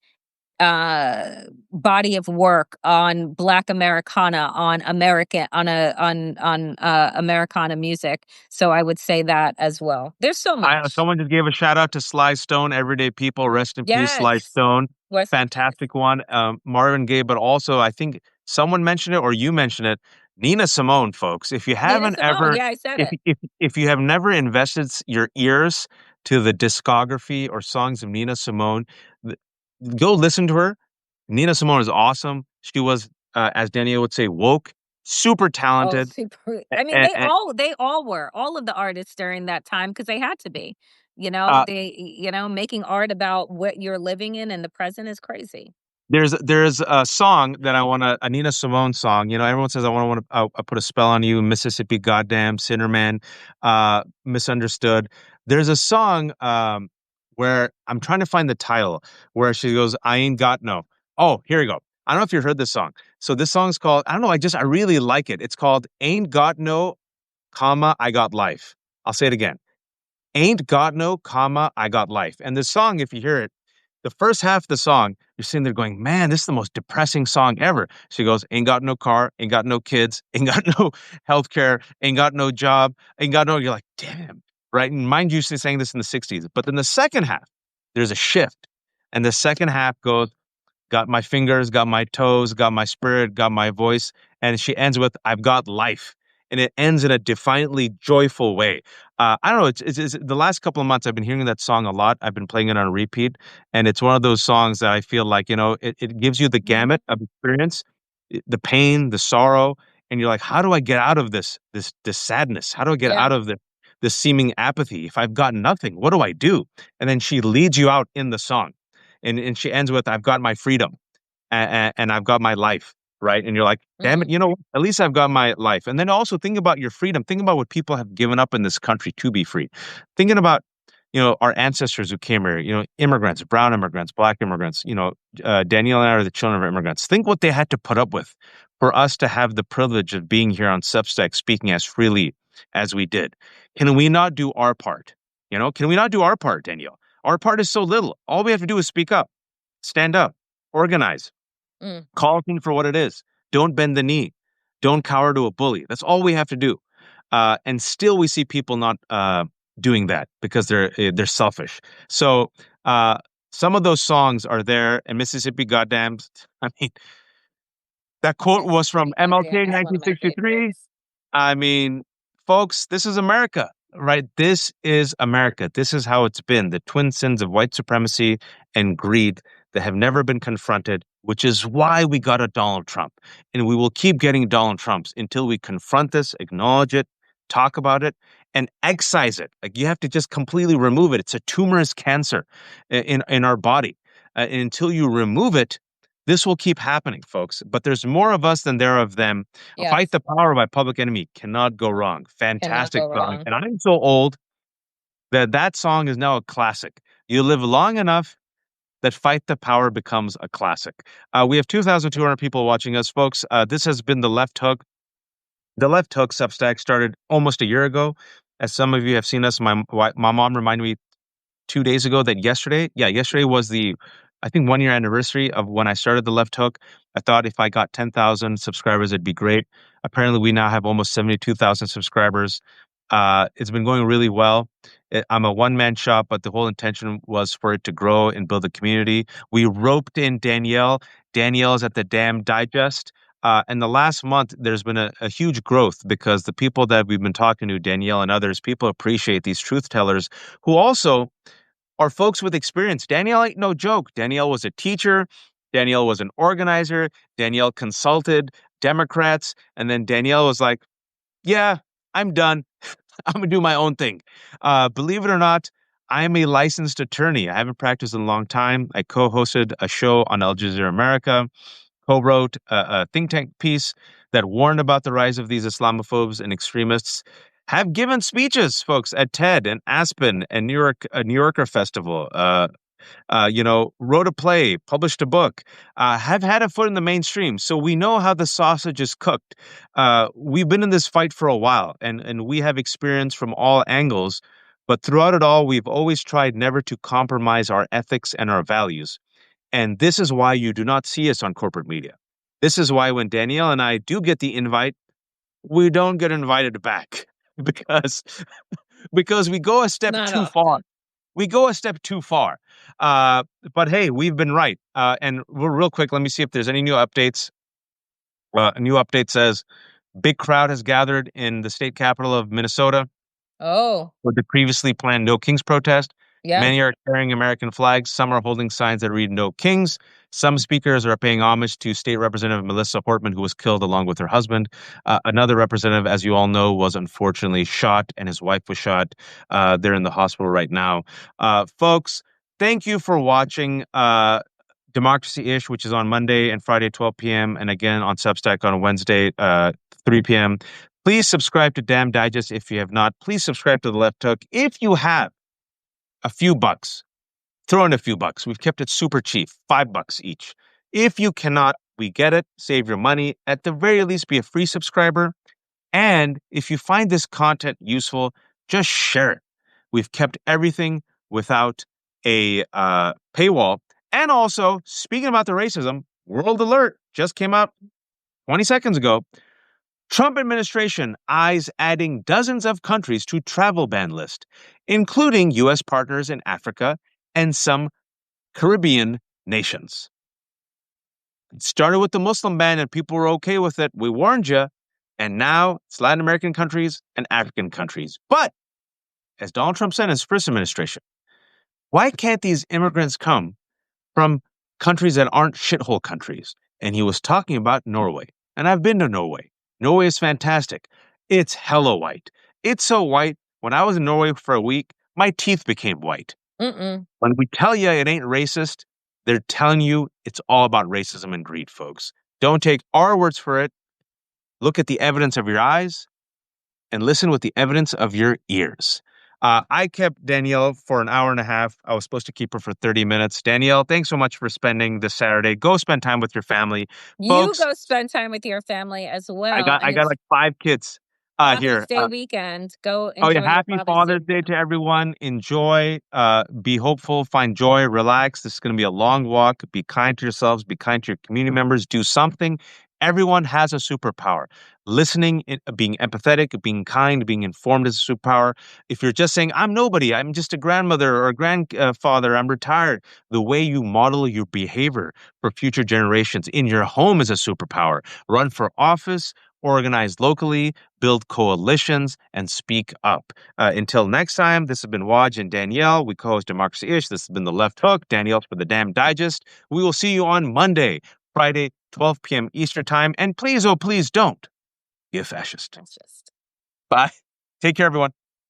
body of work on Black Americana, on American on Americana music. So I would say that as well. There's so much. Someone just gave a shout out to Sly Stone, Everyday People. Rest in peace, Sly Yes. Stone. Rest in peace. Fantastic one. Marvin Gaye, but also I think someone mentioned it or you mentioned it. Nina Simone, folks. If you Nina haven't Simone. ever, Yeah, I said it. if you have never invested your ears to the discography or songs of Nina Simone, th- go listen to her. Nina Simone is awesome. She was, as Daniel would say, woke. super Oh, talented. super. I mean, And, they all were, all of the artists during that time because they had to be. uh, Making art about what you're living in the present is crazy. there's a song that I want to, a Nina Simone song. Everyone says I put a spell on you, Mississippi Goddamn, Sinnerman, Misunderstood. There's a song where I'm trying to find the title where she goes, I ain't got no. Oh, here we go. I don't know if you heard this song. So this song's called, I don't know, I really like it. It's called Ain't Got No, comma, I Got Life. I'll say it again. Ain't got no, comma, I got life. And this song, if you hear it, the first half of the song, you're sitting there going, man, this is the most depressing song ever. She goes, ain't got no car, ain't got no kids, ain't got no health care, ain't got no job, ain't got no, you're like, damn. Right. And mind you, she's saying this in the 60s. But then the second half, there's a shift. And the second half goes, got my fingers, got my toes, got my spirit, got my voice. And she ends with, I've got life. And it ends in a defiantly joyful way. I don't know. It's the last couple of months I've been hearing that song a lot. I've been playing it on repeat, and it's one of those songs that I feel like it gives you the Mhm. gamut of experience, the pain, the sorrow, and you're like, how do I get out of this sadness? How do I get Yeah. out of this seeming apathy? If I've got nothing, what do I do? And then she leads you out in the song, and she ends with, I've got my freedom and I've got my life, right? And you're like, damn it, Mm. what? At least I've got my life. And then also think about your freedom. Think about what people have given up in this country to be free. Thinking about, our ancestors who came here, immigrants, brown immigrants, black immigrants, Danielle and I are the children of immigrants. Think what they had to put up with for us to have the privilege of being here on Substack speaking as freely as we did. Can we not do our part? Can we not do our part, Danielle? Our part is so little. All we have to do is speak up, stand up, organize, Mm. call a thing for what it is. Don't bend the knee. Don't cower to a bully. That's all we have to do. And still, we see people not doing that because they're selfish. So some of those songs are there. And Mississippi Goddams. I mean, that quote was from Mississippi MLK Goddamn in is one of my 1963. favorites. I mean, folks, this is America, right? This is America. This is how it's been. The twin sins of white supremacy and greed that have never been confronted, which is why we got a Donald Trump. And we will keep getting Donald Trumps until we confront this, acknowledge it, talk about it, and excise it. Like you have to just completely remove it. It's a tumorous cancer in our body. And until you remove it, this will keep happening, folks. But there's more of us than there of them. A Fight Yes. the Power by Public Enemy cannot go wrong. Cannot Fantastic go song. wrong. And I'm so old that that song is now a classic. You live long enough that Fight the Power becomes a classic. We have 2,200 people watching us, folks. This has been The Left Hook. The Left Hook Substack started almost a year ago. As some of you have seen us, my mom reminded me 2 days ago that yesterday was I think 1 year anniversary of when I started the Left Hook. I thought if I got 10,000 subscribers, it'd be great. Apparently, we now have almost 72,000 subscribers. It's been going really well. I'm a one-man shop, but the whole intention was for it to grow and build a community. We roped in Danielle. Danielle's at the Damn Digest. And the last month, there's been a huge growth because the people that we've been talking to, Danielle and others, people appreciate these truth tellers who also are folks with experience. Danielle ain't no joke. Danielle was a teacher. Danielle was an organizer. Danielle consulted Democrats. And then Danielle was like, yeah, I'm done. I'm going to do my own thing. Believe it or not, I am a licensed attorney. I haven't practiced in a long time. I co hosted a show on Al Jazeera America, co wrote a think tank piece that warned about the rise of these Islamophobes and extremists, have given speeches, folks, at TED and Aspen and New Yorker Festival. Wrote a play, published a book, have had a foot in the mainstream. So we know how the sausage is cooked. We've been in this fight for a while, and we have experience from all angles. But throughout it all, we've always tried never to compromise our ethics and our values. And this is why you do not see us on corporate media. This is why when Danielle and I do get the invite, we don't get invited back because we go a step Not too far. often. We go a step too far. Uh, but hey, we've been right. And real quick, let me see if there's any new updates. A new update says big crowd has gathered in the state capital of Minnesota Oh, for the previously planned No Kings protest. Yeah. Many are carrying American flags. Some are holding signs that read "No Kings." Some speakers are paying homage to State Representative Melissa Hortman, who was killed along with her husband. Another representative, as you all know, was unfortunately shot, and his wife was shot. They're in the hospital right now. Folks, thank you for watching Democracy-ish, which is on Monday and Friday, 12 p.m., and again on Substack on Wednesday, 3 p.m. Please subscribe to Damn Digest if you have not. Please subscribe to The Left Hook. If you have a few bucks, throw in a few bucks. We've kept it super cheap, $5 each. If you cannot, we get it. Save your money. At the very least, be a free subscriber. And if you find this content useful, just share it. We've kept everything without a paywall. And also, speaking about the racism, World Alert just came out 20 seconds ago. Trump administration eyes adding dozens of countries to travel ban list, including U.S. partners in Africa and some Caribbean nations. It started with the Muslim ban and people were okay with it. We warned you. And now it's Latin American countries and African countries. But as Donald Trump said in his first administration, why can't these immigrants come from countries that aren't shithole countries? And he was talking about Norway. And I've been to Norway. Norway is fantastic. It's hella white. It's so white. When I was in Norway for a week, my teeth became white. Mm-mm. When we tell you it ain't racist, they're telling you it's all about racism and greed, folks. Don't take our words for it. Look at the evidence of your eyes and listen with the evidence of your ears. I kept Danielle for an hour and a half. I was supposed to keep her for 30 minutes. Danielle, thanks so much for spending this Saturday. Go spend time with your family. You Folks, go spend time with your family as I well, got and I got it's like 5 kids Father's here. Day weekend. Go Oh yeah, enjoy your happy Father's Day Father's Day weekend. to everyone. Enjoy, be hopeful, find joy, relax. This is going to be a long walk. Be kind to yourselves, be kind to your community members, do something. Everyone has a superpower. Listening, being empathetic, being kind, being informed is a superpower. If you're just saying, I'm nobody, I'm just a grandmother or a grandfather, I'm retired, the way you model your behavior for future generations in your home is a superpower. Run for office, organize locally, build coalitions, and speak up. Until next time, this has been Waj and Danielle. We co-host Democracy-ish. This has been The Left Hook. Danielle's for The Damn Digest. We will see you on Monday, Friday, 12 p.m. Eastern Time. And please, oh, please don't be a fascist. That's just Bye. Take care, everyone.